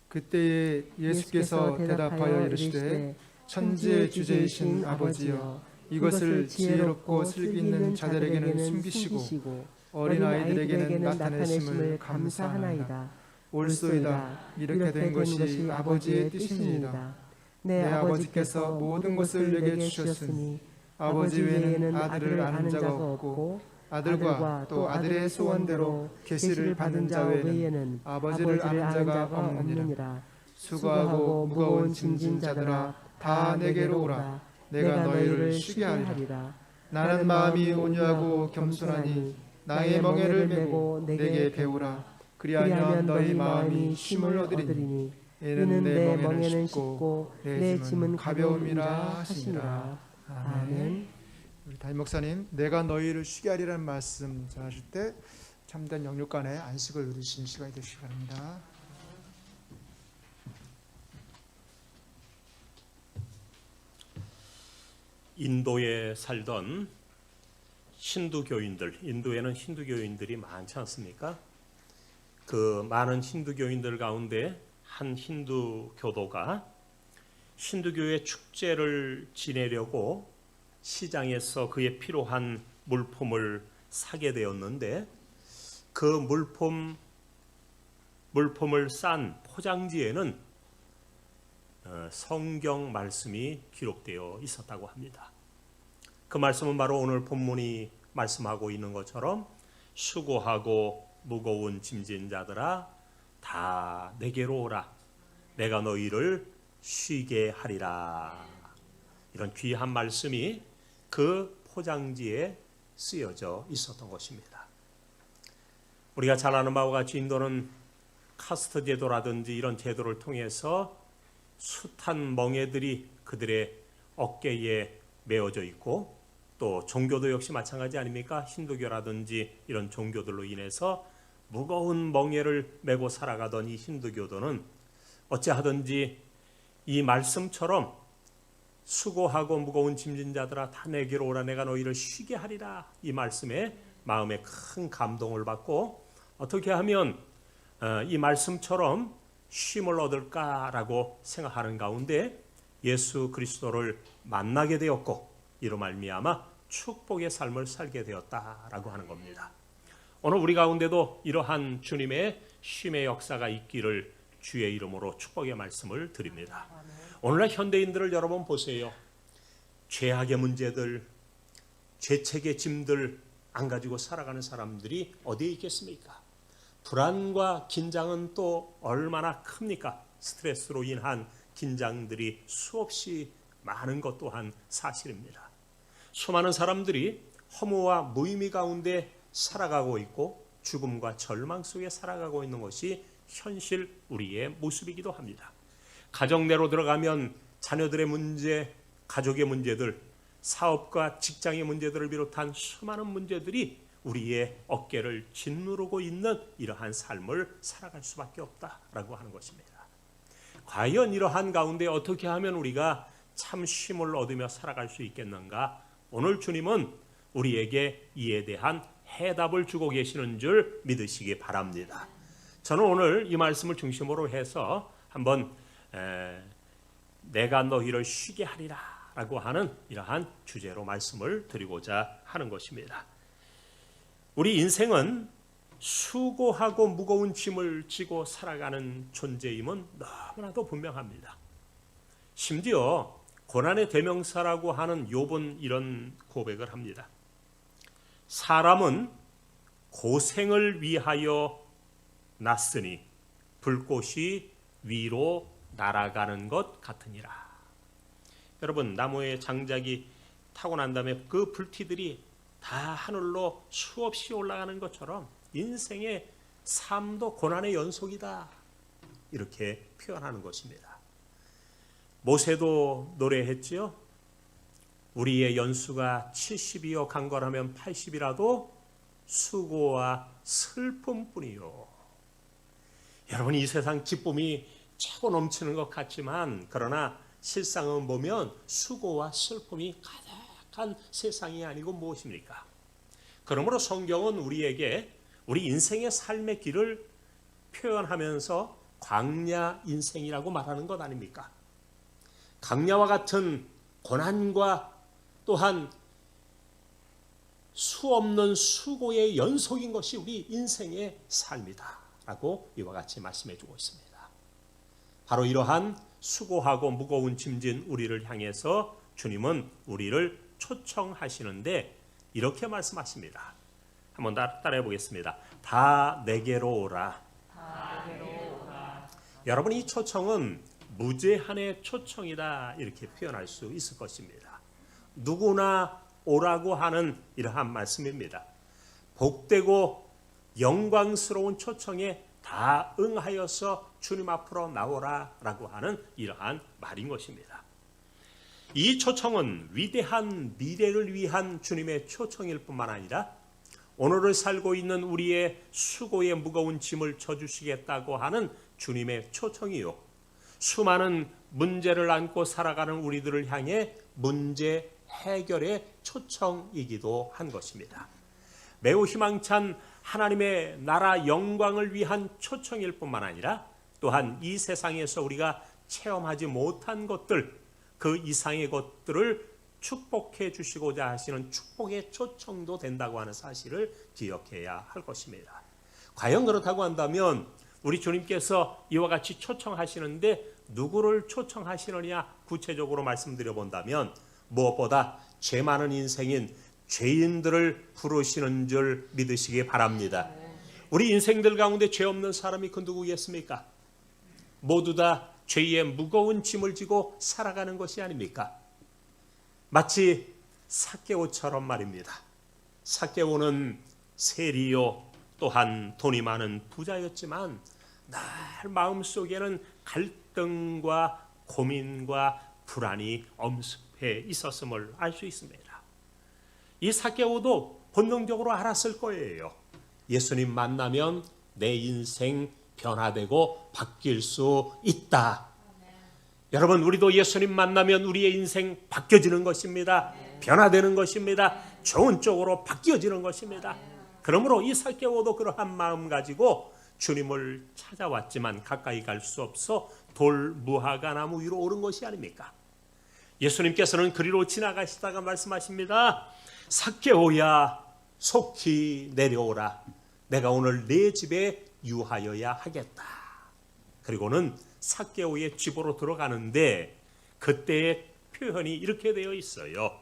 그때에 예수께서 대답하여 이르시되 천지의 주제이신 아버지여 이것을 지혜롭고 슬기있는 자들에게는 숨기시고 어린아이들에게는 나타내심을 감사하나이다. 옳소이다. 이렇게 된 것이 아버지의 뜻이니이다. 내 아버지께서 모든 것을 내게 주셨으니 아버지 외에는 아들을 아는 자가 없고 아들과 또 아들의 소원대로 계시를 받은 자 외에는 아버지를 아는 자가 없느니라. 수고하고 무거운 짐진 자들아 다 내게로 오라. 내가 너희를 쉬게 하리라. 나는 마음이 온유하고 겸손하니 나의 멍에를 메고 내게 배우라. 그리하면 너희 마음이 쉼을 얻으리니 이는 내 멍에는 쉽고 내 짐은 가벼움이라 하시니라. 아멘. 우리 담임 목사님, 내가 너희를 쉬게 하리라는 말씀 전하실 때 참된 영육 간의 안식을 누리시는 시간이 되시기 바랍니다. 인도에 살던 힌두교인들, 인도에는 힌두교인들이 많지 않습니까? 그 많은 힌두교인들 가운데 한 힌두 교도가 힌두교의 축제를 지내려고 시장에서 그에 필요한 물품을 사게 되었는데 그 물품을 싼 포장지에는 성경 말씀이 기록되어 있었다고 합니다. 그 말씀은 바로 오늘 본문이 말씀하고 있는 것처럼 수고하고 무거운 짐진 자들아 다 내게로 오라. 내가 너희를 쉬게 하리라. 이런 귀한 말씀이 그 포장지에 쓰여져 있었던 것입니다. 우리가 잘 아는 바와 같이 인도는 카스트 제도라든지 이런 제도를 통해서 숱한 멍에들이 그들의 어깨에 메어져 있고 또 종교도 역시 마찬가지 아닙니까? 힌두교라든지 이런 종교들로 인해서 무거운 멍에를 메고 살아가던 이 힌두교도는 어찌하든지 이 말씀처럼 수고하고 무거운 짐진 자들아 다 내게로 오라. 내가 너희를 쉬게 하리라. 이 말씀에 마음에 큰 감동을 받고 어떻게 하면 이 말씀처럼 쉼을 얻을까라고 생각하는 가운데 예수 그리스도를 만나게 되었고 이로 말미암아 축복의 삶을 살게 되었다라고 하는 겁니다. 오늘 우리 가운데도 이러한 주님의 쉼의 역사가 있기를 주의 이름으로 축복의 말씀을 드립니다. 오늘날 현대인들을 여러분 보세요. 죄악의 문제들, 죄책의 짐들 안 가지고 살아가는 사람들이 어디에 있겠습니까? 불안과 긴장은 또 얼마나 큽니까? 스트레스로 인한 긴장들이 수없이 많은 것 또한 사실입니다. 수많은 사람들이 허무와 무의미 가운데 살아가고 있고 죽음과 절망 속에 살아가고 있는 것이 현실 우리의 모습이기도 합니다. 가정 내로 들어가면 자녀들의 문제, 가족의 문제들, 사업과 직장의 문제들을 비롯한 수많은 문제들이 우리의 어깨를 짓누르고 있는 이러한 삶을 살아갈 수밖에 없다라고 하는 것입니다. 과연 이러한 가운데 어떻게 하면 우리가 참 쉼을 얻으며 살아갈 수 있겠는가? 오늘 주님은 우리에게 이에 대한 해답을 주고 계시는 줄 믿으시기 바랍니다. 저는 오늘 이 말씀을 중심으로 해서 한번 내가 너희를 쉬게 하리라 라고 하는 이러한 주제로 말씀을 드리고자 하는 것입니다. 우리 인생은 수고하고 무거운 짐을 지고 살아가는 존재임은 너무나도 분명합니다. 심지어 고난의 대명사라고 하는 욥은 이런 고백을 합니다. 사람은 고생을 위하여 났으니 불꽃이 위로 날아가는 것 같으니라. 여러분, 나무의 장작이 타고 난 다음에 그 불티들이 다 하늘로 수없이 올라가는 것처럼 인생의 삶도 고난의 연속이다. 이렇게 표현하는 것입니다. 모세도 노래했지요. 우리의 연수가 70이요 강건하면 80이라도 수고와 슬픔뿐이요. 여러분, 이 세상 기쁨이 차고 넘치는 것 같지만 그러나 실상은 보면 수고와 슬픔이 가득한 세상이 아니고 무엇입니까? 그러므로 성경은 우리에게 우리 인생의 삶의 길을 표현하면서 광야 인생이라고 말하는 것 아닙니까? 광야와 같은 고난과 또한 수없는 수고의 연속인 것이 우리 인생의 삶이다 라고 이와 같이 말씀해 주고 있습니다. 바로 이러한 수고하고 무거운 짐진 우리를 향해서 주님은 우리를 초청하시는데 이렇게 말씀하십니다. 한번 따라해 보겠습니다. 다 내게로 오라. 여러분, 이 초청은 무제한의 초청이다 이렇게 표현할 수 있을 것입니다. 누구나 오라고 하는 이러한 말씀입니다. 복되고 영광스러운 초청에 다 응하여서 주님 앞으로 나오라라고 하는 이러한 말인 것입니다. 이 초청은 위대한 미래를 위한 주님의 초청일 뿐만 아니라 오늘을 살고 있는 우리의 수고의 무거운 짐을 져주시겠다고 하는 주님의 초청이요, 수많은 문제를 안고 살아가는 우리들을 향해 문제 해결의 초청이기도 한 것입니다. 매우 희망찬 하나님의 나라 영광을 위한 초청일 뿐만 아니라 또한 이 세상에서 우리가 체험하지 못한 것들, 그 이상의 것들을 축복해 주시고자 하시는 축복의 초청도 된다고 하는 사실을 기억해야 할 것입니다. 과연 그렇다고 한다면 우리 주님께서 이와 같이 초청하시는데 누구를 초청하시느냐 구체적으로 말씀드려 본다면 무엇보다 죄 많은 인생인 죄인들을 부르시는 줄 믿으시기 바랍니다. 우리 인생들 가운데 죄 없는 사람이 그 누구겠습니까? 모두 다 죄의 무거운 짐을 지고 살아가는 것이 아닙니까? 마치 삭개오처럼 말입니다. 삭개오는 세리요 또한 돈이 많은 부자였지만 늘 마음속에는 갈등과 고민과 불안이 엄습해 있었음을 알 수 있습니다. 이 삭개오도 본능적으로 알았을 거예요. 예수님 만나면 내 인생 변화되고 바뀔 수 있다. 여러분, 우리도 예수님 만나면 우리의 인생 바뀌어지는 것입니다. 변화되는 것입니다. 좋은 쪽으로 바뀌어지는 것입니다. 그러므로 이 삭개오도 그러한 마음 가지고 주님을 찾아왔지만 가까이 갈 수 없어 돌 무화과 나무 위로 오른 것이 아닙니까? 예수님께서는 그리로 지나가시다가 말씀하십니다. 삭개오야, 속히 내려오라. 내가 오늘 내 집에 유하여야 하겠다. 그리고는 삭개오의 집으로 들어가는데 그때의 표현이 이렇게 되어 있어요.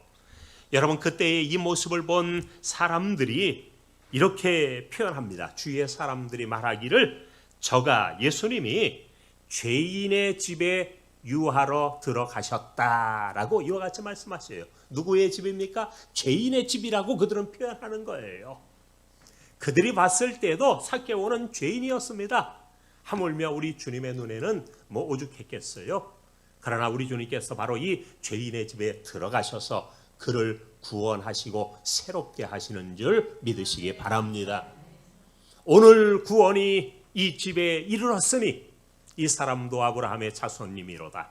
여러분, 그때의 이 모습을 본 사람들이 이렇게 표현합니다. 주위의 사람들이 말하기를 저가 예수님이 죄인의 집에 유하러 들어가셨다라고 이와 같이 말씀하셔요. 누구의 집입니까? 죄인의 집이라고 그들은 표현하는 거예요. 그들이 봤을 때도 삭개오는 죄인이었습니다. 하물며 우리 주님의 눈에는 뭐 오죽했겠어요. 그러나 우리 주님께서 바로 이 죄인의 집에 들어가셔서 그를 구원하시고 새롭게 하시는 줄 믿으시기 바랍니다. 오늘 구원이 이 집에 이르렀으니 이 사람도 아브라함의 자손님이로다.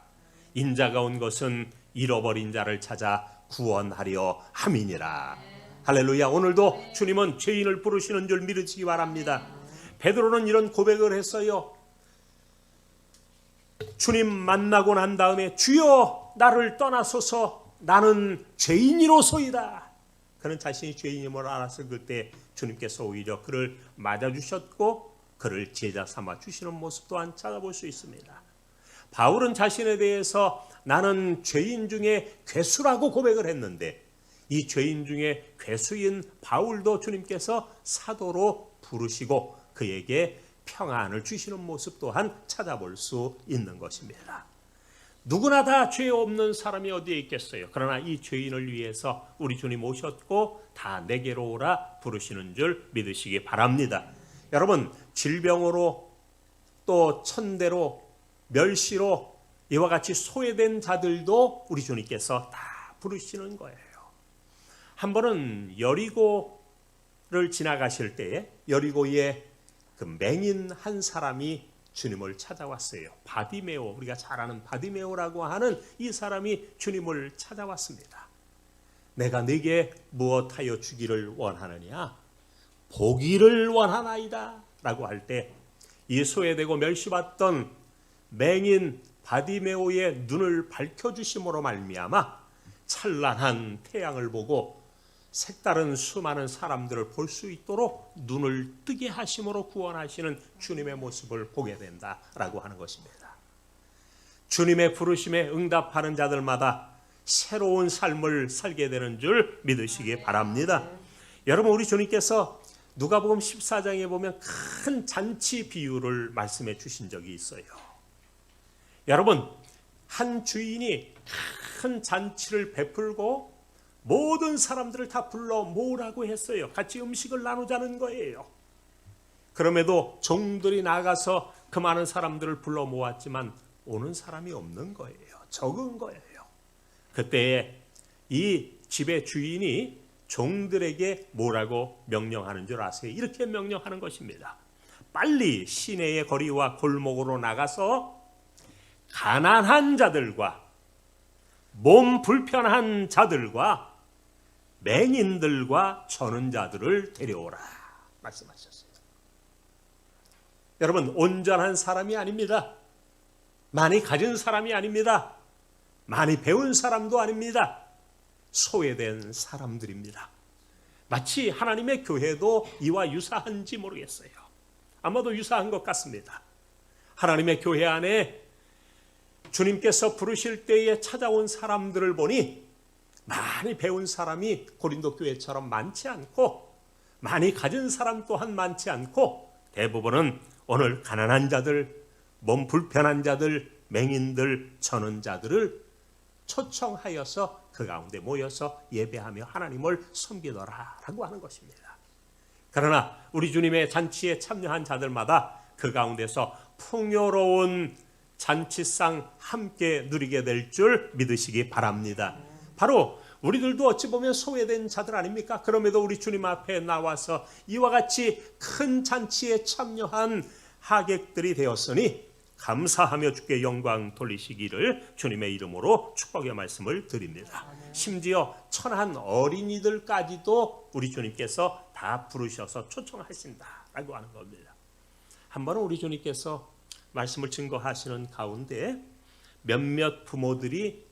인자가 온 것은 잃어버린 자를 찾아 구원하려 함이니라. 할렐루야. 오늘도 주님은 죄인을 부르시는 줄 믿으시기 바랍니다. 베드로는 이런 고백을 했어요. 주님 만나고 난 다음에 주여 나를 떠나소서 나는 죄인이로소이다. 그는 자신이 죄인임을 알았을 그때 주님께서 오히려 그를 맞아주셨고 그를 제자 삼아 주시는 모습 또한 찾아볼 수 있습니다. 바울은 자신에 대해서 나는 죄인 중에 괴수라고 고백을 했는데 이 죄인 중에 괴수인 바울도 주님께서 사도로 부르시고 그에게 평안을 주시는 모습 또한 찾아볼 수 있는 것입니다. 누구나 다 죄 없는 사람이 어디에 있겠어요. 그러나 이 죄인을 위해서 우리 주님 오셨고 다 내게로 오라 부르시는 줄 믿으시기 바랍니다. 여러분, 질병으로 또 천대로 멸시로 이와 같이 소외된 자들도 우리 주님께서 다 부르시는 거예요. 한 번은 여리고를 지나가실 때에 여리고에 그 맹인 한 사람이 주님을 찾아왔어요. 바디메오, 우리가 잘 아는 바디메오라고 하는 이 사람이 주님을 찾아왔습니다. 내가 네게 무엇하여 주기를 원하느냐? 보기를 원하나이다 라고 할 때 이 소외되고 멸시받던 맹인 바디메오의 눈을 밝혀주심으로 말미암아 찬란한 태양을 보고 색다른 수많은 사람들을 볼 수 있도록 눈을 뜨게 하심으로 구원하시는 주님의 모습을 보게 된다라고 하는 것입니다. 주님의 부르심에 응답하는 자들마다 새로운 삶을 살게 되는 줄 믿으시기 바랍니다. 여러분, 우리 주님께서 누가복음 14장에 보면 큰 잔치 비유를 말씀해 주신 적이 있어요. 여러분, 한 주인이 큰 잔치를 베풀고 모든 사람들을 다 불러 모으라고 했어요. 같이 음식을 나누자는 거예요. 그럼에도 종들이 나가서 그 많은 사람들을 불러 모았지만 오는 사람이 없는 거예요. 적은 거예요. 그때 이 집의 주인이 종들에게 뭐라고 명령하는 줄 아세요? 이렇게 명령하는 것입니다. 빨리 시내의 거리와 골목으로 나가서 가난한 자들과 몸 불편한 자들과 맹인들과 저는 자들을 데려오라 말씀하셨어요. 여러분, 온전한 사람이 아닙니다. 많이 가진 사람이 아닙니다. 많이 배운 사람도 아닙니다. 소외된 사람들입니다. 마치 하나님의 교회도 이와 유사한지 모르겠어요. 아마도 유사한 것 같습니다. 하나님의 교회 안에 주님께서 부르실 때에 찾아온 사람들을 보니 많이 배운 사람이 고린도 교회처럼 많지 않고 많이 가진 사람 또한 많지 않고 대부분은 오늘 가난한 자들, 몸 불편한 자들, 맹인들, 저는 자들을 초청하여서 그 가운데 모여서 예배하며 하나님을 섬기더라라고 하는 것입니다. 그러나 우리 주님의 잔치에 참여한 자들마다 그 가운데서 풍요로운 잔치상 함께 누리게 될 줄 믿으시기 바랍니다. 바로 우리들도 어찌 보면 소외된 자들 아닙니까? 그럼에도 우리 주님 앞에 나와서 이와 같이 큰 잔치에 참여한 하객들이 되었으니 감사하며 주께 영광 돌리시기를 주님의 이름으로 축복의 말씀을 드립니다. 심지어 천한 어린이들까지도 우리 주님께서 다 부르셔서 초청하신다라고 하는 겁니다. 한 번은 우리 주님께서 말씀을 증거하시는 가운데 몇몇 부모들이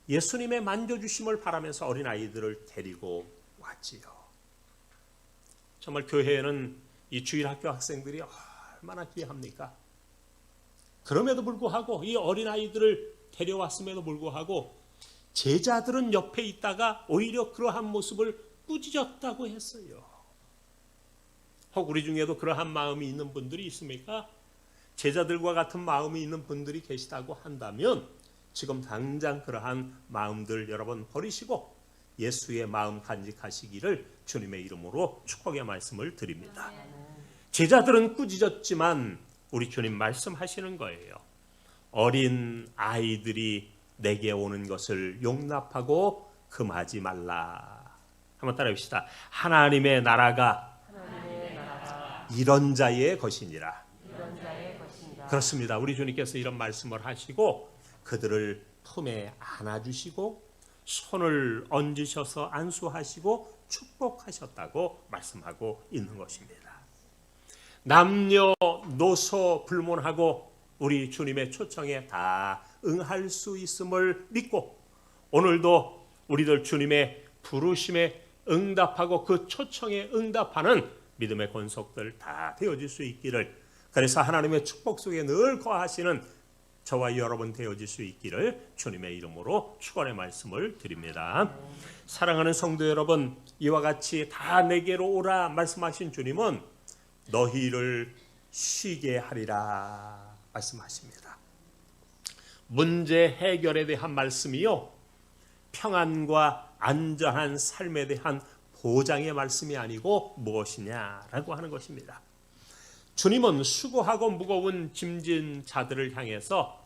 예수님의 만져주심을 바라면서 어린아이들을 데리고 왔지요. 정말 교회에는 이 주일학교 학생들이 얼마나 귀합니까? 그럼에도 불구하고 이 어린아이들을 데려왔음에도 불구하고 제자들은 옆에 있다가 오히려 그러한 모습을 꾸짖었다고 했어요. 혹 우리 중에도 그러한 마음이 있는 분들이 있습니까? 제자들과 같은 마음이 있는 분들이 계시다고 한다면 지금 당장 그러한 마음들 여러분 버리시고 예수의 마음 간직하시기를 주님의 이름으로 축복의 말씀을 드립니다. 제자들은 꾸짖었지만 우리 주님 말씀하시는 거예요. 어린 아이들이 내게 오는 것을 용납하고 금하지 말라. 한번 따라합시다. 하나님의 나라가 이런 자의 것이니라. 그렇습니다. 우리 주님께서 이런 말씀을 하시고 그들을 품에 안아주시고 손을 얹으셔서 안수하시고 축복하셨다고 말씀하고 있는 것입니다. 남녀노소 불문하고 우리 주님의 초청에 다 응할 수 있음을 믿고 오늘도 우리들 주님의 부르심에 응답하고 그 초청에 응답하는 믿음의 권속들 다 되어질 수 있기를, 그래서 하나님의 축복 속에 늘 거하시는 저와 여러분 되어질 수 있기를 주님의 이름으로 축원의 말씀을 드립니다. 사랑하는 성도 여러분, 이와 같이 다 내게로 오라 말씀하신 주님은 너희를 쉬게 하리라 말씀하십니다. 문제 해결에 대한 말씀이요, 평안과 안전한 삶에 대한 보장의 말씀이 아니고 무엇이냐라고 하는 것입니다. 주님은 수고하고 무거운 짐진 자들을 향해서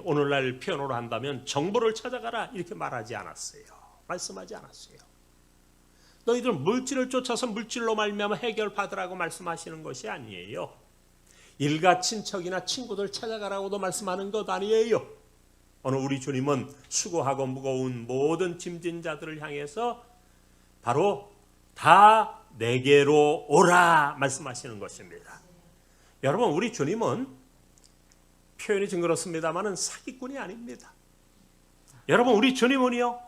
오늘날 표현으로 한다면 정보를 찾아가라 이렇게 말하지 않았어요. 말씀하지 않았어요. 너희들 물질을 쫓아서 물질로 말미암아 해결받으라고 말씀하시는 것이 아니에요. 일가 친척이나 친구들 찾아가라고도 말씀하는 것 아니에요. 오늘 우리 주님은 수고하고 무거운 모든 짐진 자들을 향해서 바로 다 내게로 오라 말씀하시는 것입니다. 여러분, 우리 주님은 표현이 좀 그렇습니다만은 사기꾼이 아닙니다. 여러분, 우리 주님은요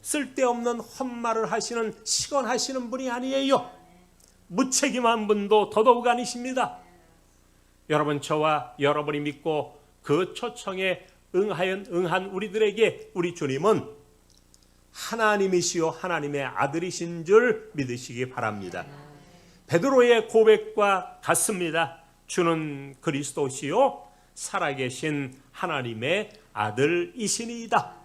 쓸데없는 헛말을 하시는 시건하시는 분이 아니에요. 무책임한 분도 더더욱 아니십니다. 여러분, 저와 여러분이 믿고 그 초청에 응한 우리들에게 우리 주님은 하나님이시요 하나님의 아들이신 줄 믿으시기 바랍니다. 베드로의 고백과 같습니다. 주는 그리스도시요 살아계신 하나님의 아들이시니이다.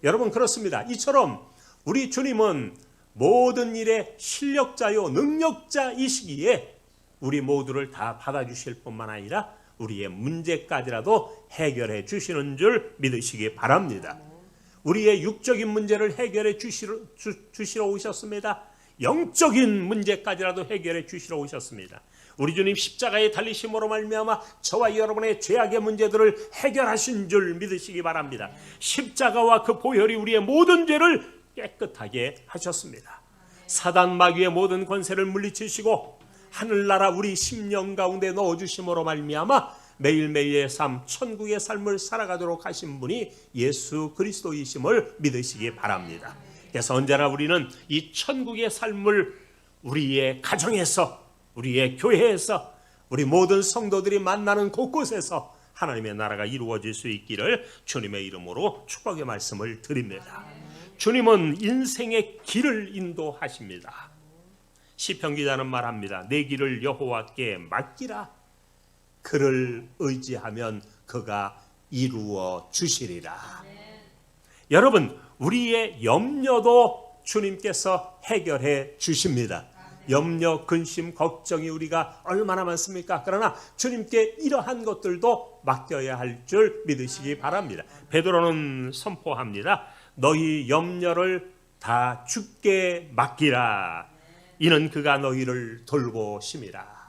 여러분, 그렇습니다. 이처럼 우리 주님은 모든 일의 실력자요 능력자이시기에 우리 모두를 다 받아주실 뿐만 아니라 우리의 문제까지라도 해결해 주시는 줄 믿으시기 바랍니다. 우리의 육적인 문제를 해결해 주시러 오셨습니다. 영적인 문제까지라도 해결해 주시러 오셨습니다. 우리 주님 십자가에 달리심으로 말미암아 저와 여러분의 죄악의 문제들을 해결하신 줄 믿으시기 바랍니다. 십자가와 그 보혈이 우리의 모든 죄를 깨끗하게 하셨습니다. 사단 마귀의 모든 권세를 물리치시고 하늘나라 우리 심령 가운데 넣어주심으로 말미암아 매일매일의 삶, 천국의 삶을 살아가도록 하신 분이 예수 그리스도이심을 믿으시기 바랍니다. 그래서 언제나 우리는 이 천국의 삶을 우리의 가정에서, 우리의 교회에서, 우리 모든 성도들이 만나는 곳곳에서 하나님의 나라가 이루어질 수 있기를 주님의 이름으로 축복의 말씀을 드립니다. 주님은 인생의 길을 인도하십니다. 시편 기자는 말합니다. 내 길을 여호와께 맡기라. 그를 의지하면 그가 이루어 주시리라. 여러분, 우리의 염려도 주님께서 해결해 주십니다. 염려, 근심, 걱정이 우리가 얼마나 많습니까? 그러나 주님께 이러한 것들도 맡겨야 할 줄 믿으시기 바랍니다. 베드로는 선포합니다. 너희 염려를 다 주께 맡기라. 이는 그가 너희를 돌보심이라.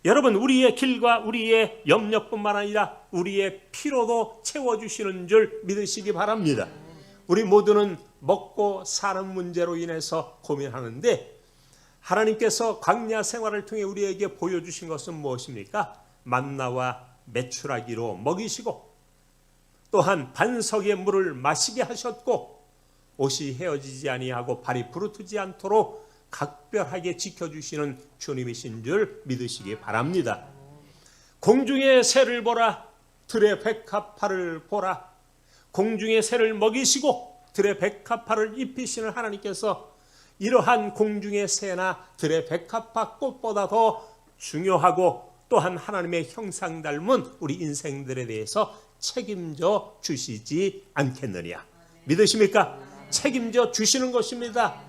여러분, 우리의 길과 우리의 염려뿐만 아니라 우리의 피로도 채워주시는 줄 믿으시기 바랍니다. 우리 모두는 먹고 사는 문제로 인해서 고민하는데 하나님께서 광야 생활을 통해 우리에게 보여주신 것은 무엇입니까? 만나와 메추라기로 먹이시고 또한 반석의 물을 마시게 하셨고 옷이 헤어지지 아니하고 발이 부르트지 않도록 각별하게 지켜주시는 주님이신 줄 믿으시기 바랍니다. 공중의 새를 보라, 들의 백합화를 보라. 공중의 새를 먹이시고 들의 백합화를 입히시는 하나님께서 이러한 공중의 새나 들의 백합화 꽃보다 더 중요하고 또한 하나님의 형상 닮은 우리 인생들에 대해서 책임져 주시지 않겠느냐. 믿으십니까? 책임져 주시는 것입니다.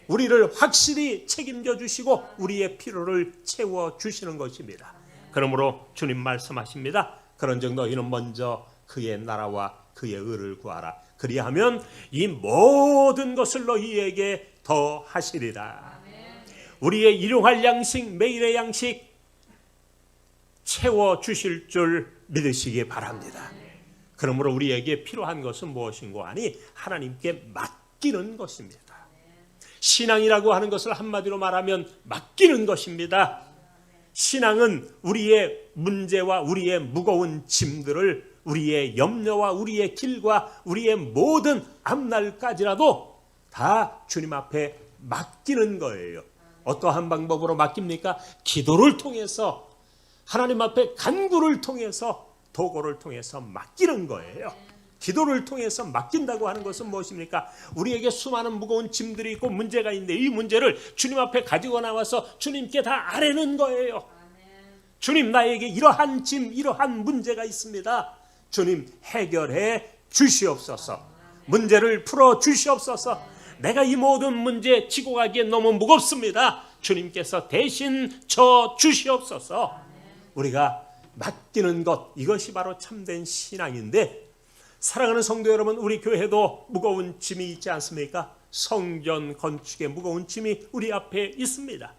우리를 확실히 책임져 주시고 우리의 필요를 채워 주시는 것입니다. 그러므로 주님 말씀하십니다. 그런즉 너희는 먼저 그의 나라와 그의 의를 구하라. 그리하면 이 모든 것을 너희에게 더하시리라. 우리의 일용할 양식, 매일의 양식 채워 주실 줄 믿으시기 바랍니다. 그러므로 우리에게 필요한 것은 무엇인고 하니 하나님께 맡기는 것입니다. 신앙이라고 하는 것을 한마디로 말하면 맡기는 것입니다. 신앙은 우리의 문제와 우리의 무거운 짐들을 우리의 염려와 우리의 길과 우리의 모든 앞날까지라도 다 주님 앞에 맡기는 거예요. 어떠한 방법으로 맡깁니까? 기도를 통해서, 하나님 앞에 간구를 통해서, 도구를 통해서 맡기는 거예요. 기도를 통해서 맡긴다고 하는 것은 무엇입니까? 우리에게 수많은 무거운 짐들이 있고 문제가 있는데 이 문제를 주님 앞에 가지고 나와서 주님께 다 아뢰는 거예요. 주님, 나에게 이러한 짐, 이러한 문제가 있습니다. 주님, 해결해 주시옵소서. 문제를 풀어 주시옵소서. 내가 이 모든 문제 지고 가기엔 너무 무겁습니다. 주님께서 대신 져 주시옵소서. 우리가 맡기는 것, 이것이 바로 참된 신앙인데, 사랑하는 성도 여러분, 우리 교회도 무거운 짐이 있지 않습니까? 성전 건축의 무거운 짐이 우리 앞에 있습니다.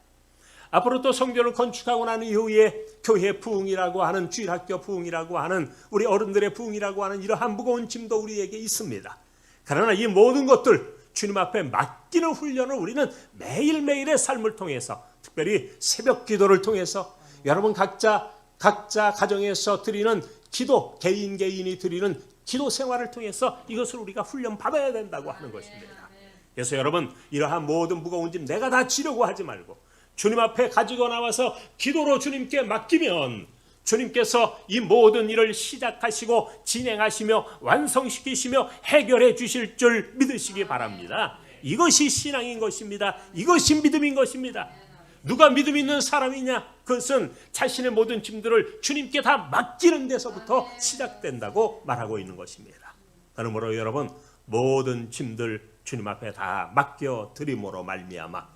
앞으로 또 성전을 건축하고 난 이후에 교회 부흥이라고 하는, 주일학교 부흥이라고 하는, 우리 어른들의 부흥이라고 하는 이러한 무거운 짐도 우리에게 있습니다. 그러나 이 모든 것들 주님 앞에 맡기는 훈련을 우리는 매일매일의 삶을 통해서, 특별히 새벽 기도를 통해서, 여러분 각자 가정에서 드리는 기도, 개인이 드리는 기도 생활을 통해서 이것을 우리가 훈련 받아야 된다고 하는 것입니다. 그래서 여러분, 이러한 모든 무거운 짐 내가 다 지려고 하지 말고 주님 앞에 가지고 나와서 기도로 주님께 맡기면 주님께서 이 모든 일을 시작하시고 진행하시며 완성시키시며 해결해 주실 줄 믿으시기 바랍니다. 이것이 신앙인 것입니다. 이것이 믿음인 것입니다. 누가 믿음 있는 사람이냐? 그것은 자신의 모든 짐들을 주님께 다 맡기는 데서부터 시작된다고 말하고 있는 것입니다. 그러므로 여러분, 모든 짐들 주님 앞에 다 맡겨 드림으로 말미암아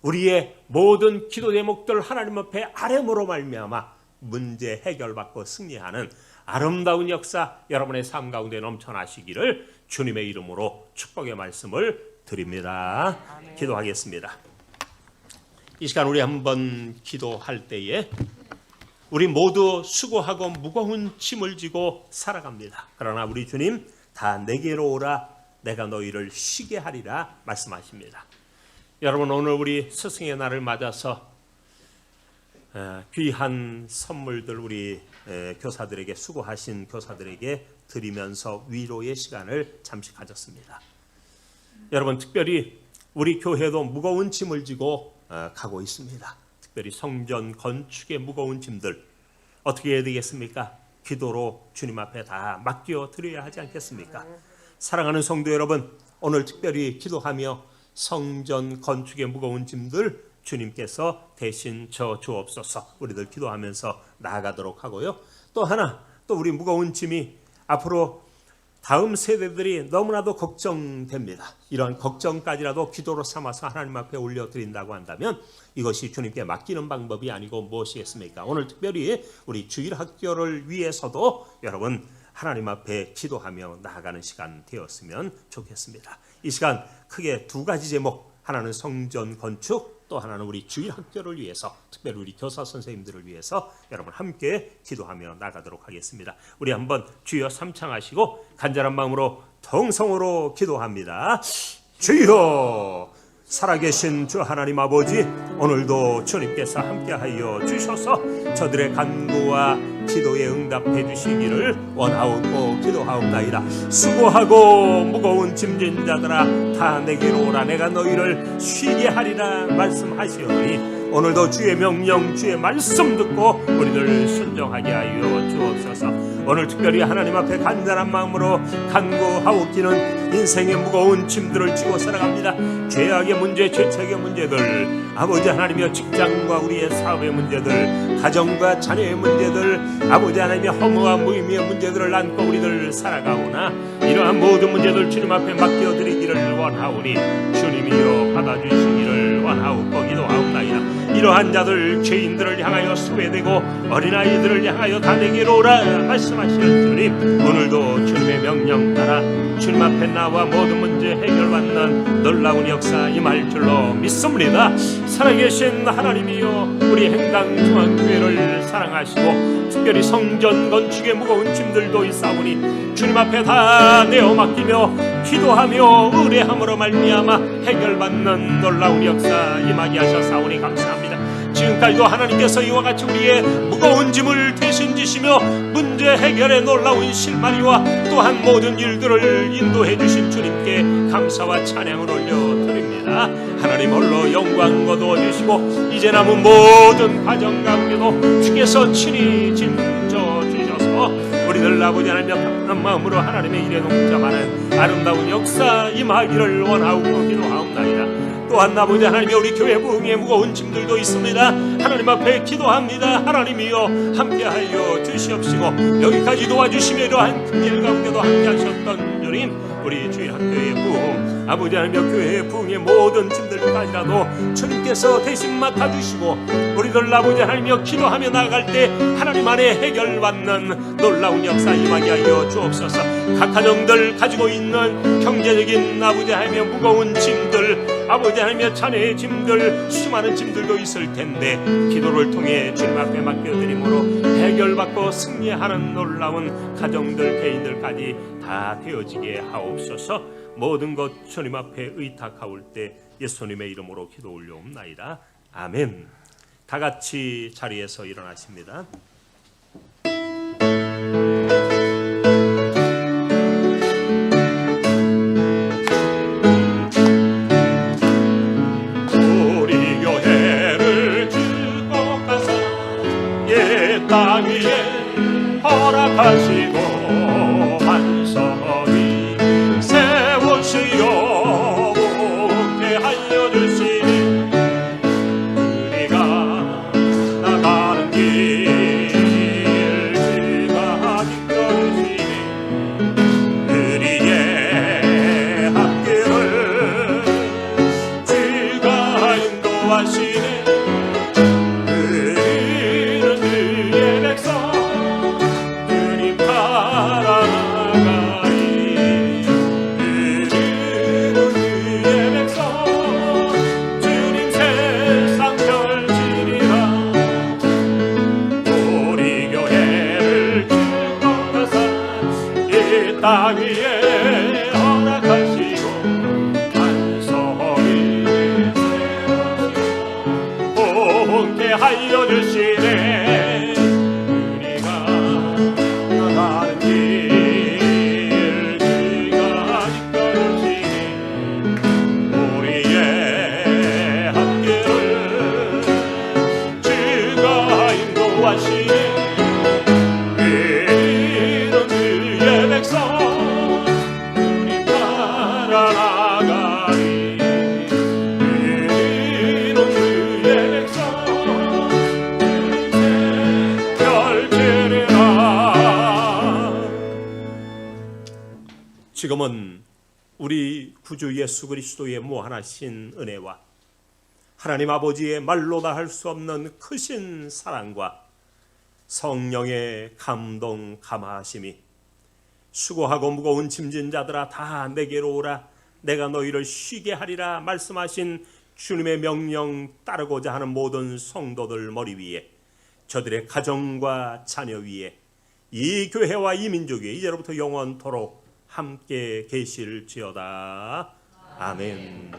우리의 모든 기도 제목들 하나님 앞에 아뢰므로 말미암아 문제 해결받고 승리하는 아름다운 역사 여러분의 삶 가운데 넘쳐나시기를 주님의 이름으로 축복의 말씀을 드립니다. 기도하겠습니다. 이 시간 우리 한번 기도할 때에 우리 모두 수고하고 무거운 짐을 지고 살아갑니다. 그러나 우리 주님 다 내게로 오라 내가 너희를 쉬게 하리라 말씀하십니다. 여러분 오늘 우리 스승의 날을 맞아서 귀한 선물들 우리 교사들에게 수고하신 교사들에게 드리면서 위로의 시간을 잠시 가졌습니다. 여러분 특별히 우리 교회도 무거운 짐을 지고 가고 있습니다. 특별히 성전 건축의 무거운 짐들 어떻게 해야 되겠습니까? 기도로 주님 앞에 다 맡겨 드려야 하지 않겠습니까? 사랑하는 성도 여러분 오늘 특별히 기도하며 성전 건축의 무거운 짐들 주님께서 대신 져 주옵소서. 우리들 기도하면서 나아가도록 하고요. 또 하나 또 우리 무거운 짐이 앞으로 다음 세대들이 너무나도 걱정됩니다. 이러한 걱정까지라도 기도로 삼아서 하나님 앞에 올려드린다고 한다면 이것이 주님께 맡기는 방법이 아니고 무엇이겠습니까? 오늘 특별히 우리 주일학교를 위해서도 여러분 하나님 앞에 기도하며 나아가는 시간 되었으면 좋겠습니다. 이 시간 크게 두 가지 제목, 하나는 성전 건축, 또 하나는 우리 주일학교를 위해서, 특별히 우리 교사 선생님들을 위해서 여러분 함께 기도하며 나가도록 하겠습니다. 우리 한번 주여 삼창하시고 간절한 마음으로 통성으로 기도합니다. 주여, 살아계신 주 하나님 아버지, 오늘도 주님께서 함께하여 주셔서 저들의 간구와 기도에 응답해 주시기를 원하옵고 기도하옵나이다. 수고하고 무거운 짐진 자들아 다 내게로 오라 내가 너희를 쉬게 하리라 말씀하시오니 오늘도 주의 명령 주의 말씀 듣고 우리들 순종하게 하여 주옵소서. 오늘 특별히 하나님 앞에 간절한 마음으로 간구하옵기는 인생의 무거운 짐들을 지고 살아갑니다. 죄악의 문제, 죄책의 문제들, 아버지 하나님의 직장과 우리의 사업의 문제들, 가정과 자녀의 문제들, 아버지 하나님의 허무와 무의미의 문제들을 안고 우리들 살아가오나 이러한 모든 문제들 주님 앞에 맡겨드리기를 원하오니 주님이여 받아주시기를 원하옵고 기도하옵나이다. 이러한 자들 죄인들을 향하여 수배되고 어린아이들을 향하여 다 내게로 오라 말씀하시는 주님, 오늘도 주님의 명령 따라 주님 앞에 나와 모든 문제 해결받는 놀라운 역사 임할 줄로 믿습니다. 살아계신 하나님이여 우리 행당중앙교회를 사랑하시고 특별히 성전 건축의 무거운 짐들도 있사오니 주님 앞에 다 내어 맡기며 기도하며 의뢰함으로 말미암아 해결받는 놀라운 역사 임하게 하셔사오니 감사합니다. 지금까지도 하나님께서 이와 같이 우리의 무거운 짐을 대신 지시며 문제 해결의 놀라운 실마리와 또한 모든 일들을 인도해 주신 주님께 감사와 찬양을 올려드립니다. 하나님 홀로 영광 거두어 주시고 이제 남은 모든 과정 가운데도 주께서 친히 짐져 주셔서 우리들 아버지 하나님 합한 마음으로 하나님의 일에 동참하는 아름다운 역사 임하기를 원하고 기도하옵나이다. 또한 아버지 하나님의 우리 교회 부흥에 무거운 짐들도 있습니다. 하나님 앞에 기도합니다. 하나님이여 함께하여 주시옵시고 여기까지 도와주시며 이러한 큰 일 가운데도 함께하셨던 주님, 우리 주일학교의 부흥 아버지 하나님의 교회의 부흥의 모든 짐들까지라도 주님께서 대신 맡아주시고 우리들 아버지 하나님이여 기도하며 나아갈 때 하나님 안에 해결받는 놀라운 역사 임하게 하여 주옵소서. 각 가정들 가지고 있는 경제적인 아버지 하나님의 무거운 짐들, 아버지 하나님의 자녀의 짐들, 수많은 짐들도 있을 텐데 기도를 통해 주님 앞에 맡겨드림으로 해결받고 승리하는 놀라운 가정들, 개인들까지 다 되어지게 하옵소서. 모든 것 주님 앞에 의탁하올 때 예수님의 이름으로 기도 올려옵나이다. 아멘. 다 같이 자리에서 일어나십니다. 우리 교회를 축복하사 옛 땅 위에 허락하시고 반석이 세우시어 옥게 하여 주시니 우리가 나가는 길 주가 이끌으시니 우리의 앞길을 땅 위에 허락하시고 한성이 본게 하여 주시네. 우리가 나가는 길 주가 이끌으시네. 우리의 함께를 주가 인도하시네. 이런 주의 백성 우리 따라나가리. 이런 주의 백성 지금은 우리 구주 예수 그리스도의 무한하신 은혜와 하나님 아버지의 말로 다 할 수 없는 크신 사랑과 성령의 감동 감화하심이 수고하고 무거운 짐진 자들아 다 내게로 오라 내가 너희를 쉬게 하리라 말씀하신 주님의 명령 따르고자 하는 모든 성도들 머리 위에 저들의 가정과 자녀 위에 이 교회와 이 민족 위에 이제로부터 영원토록 함께 계실지어다. 아멘.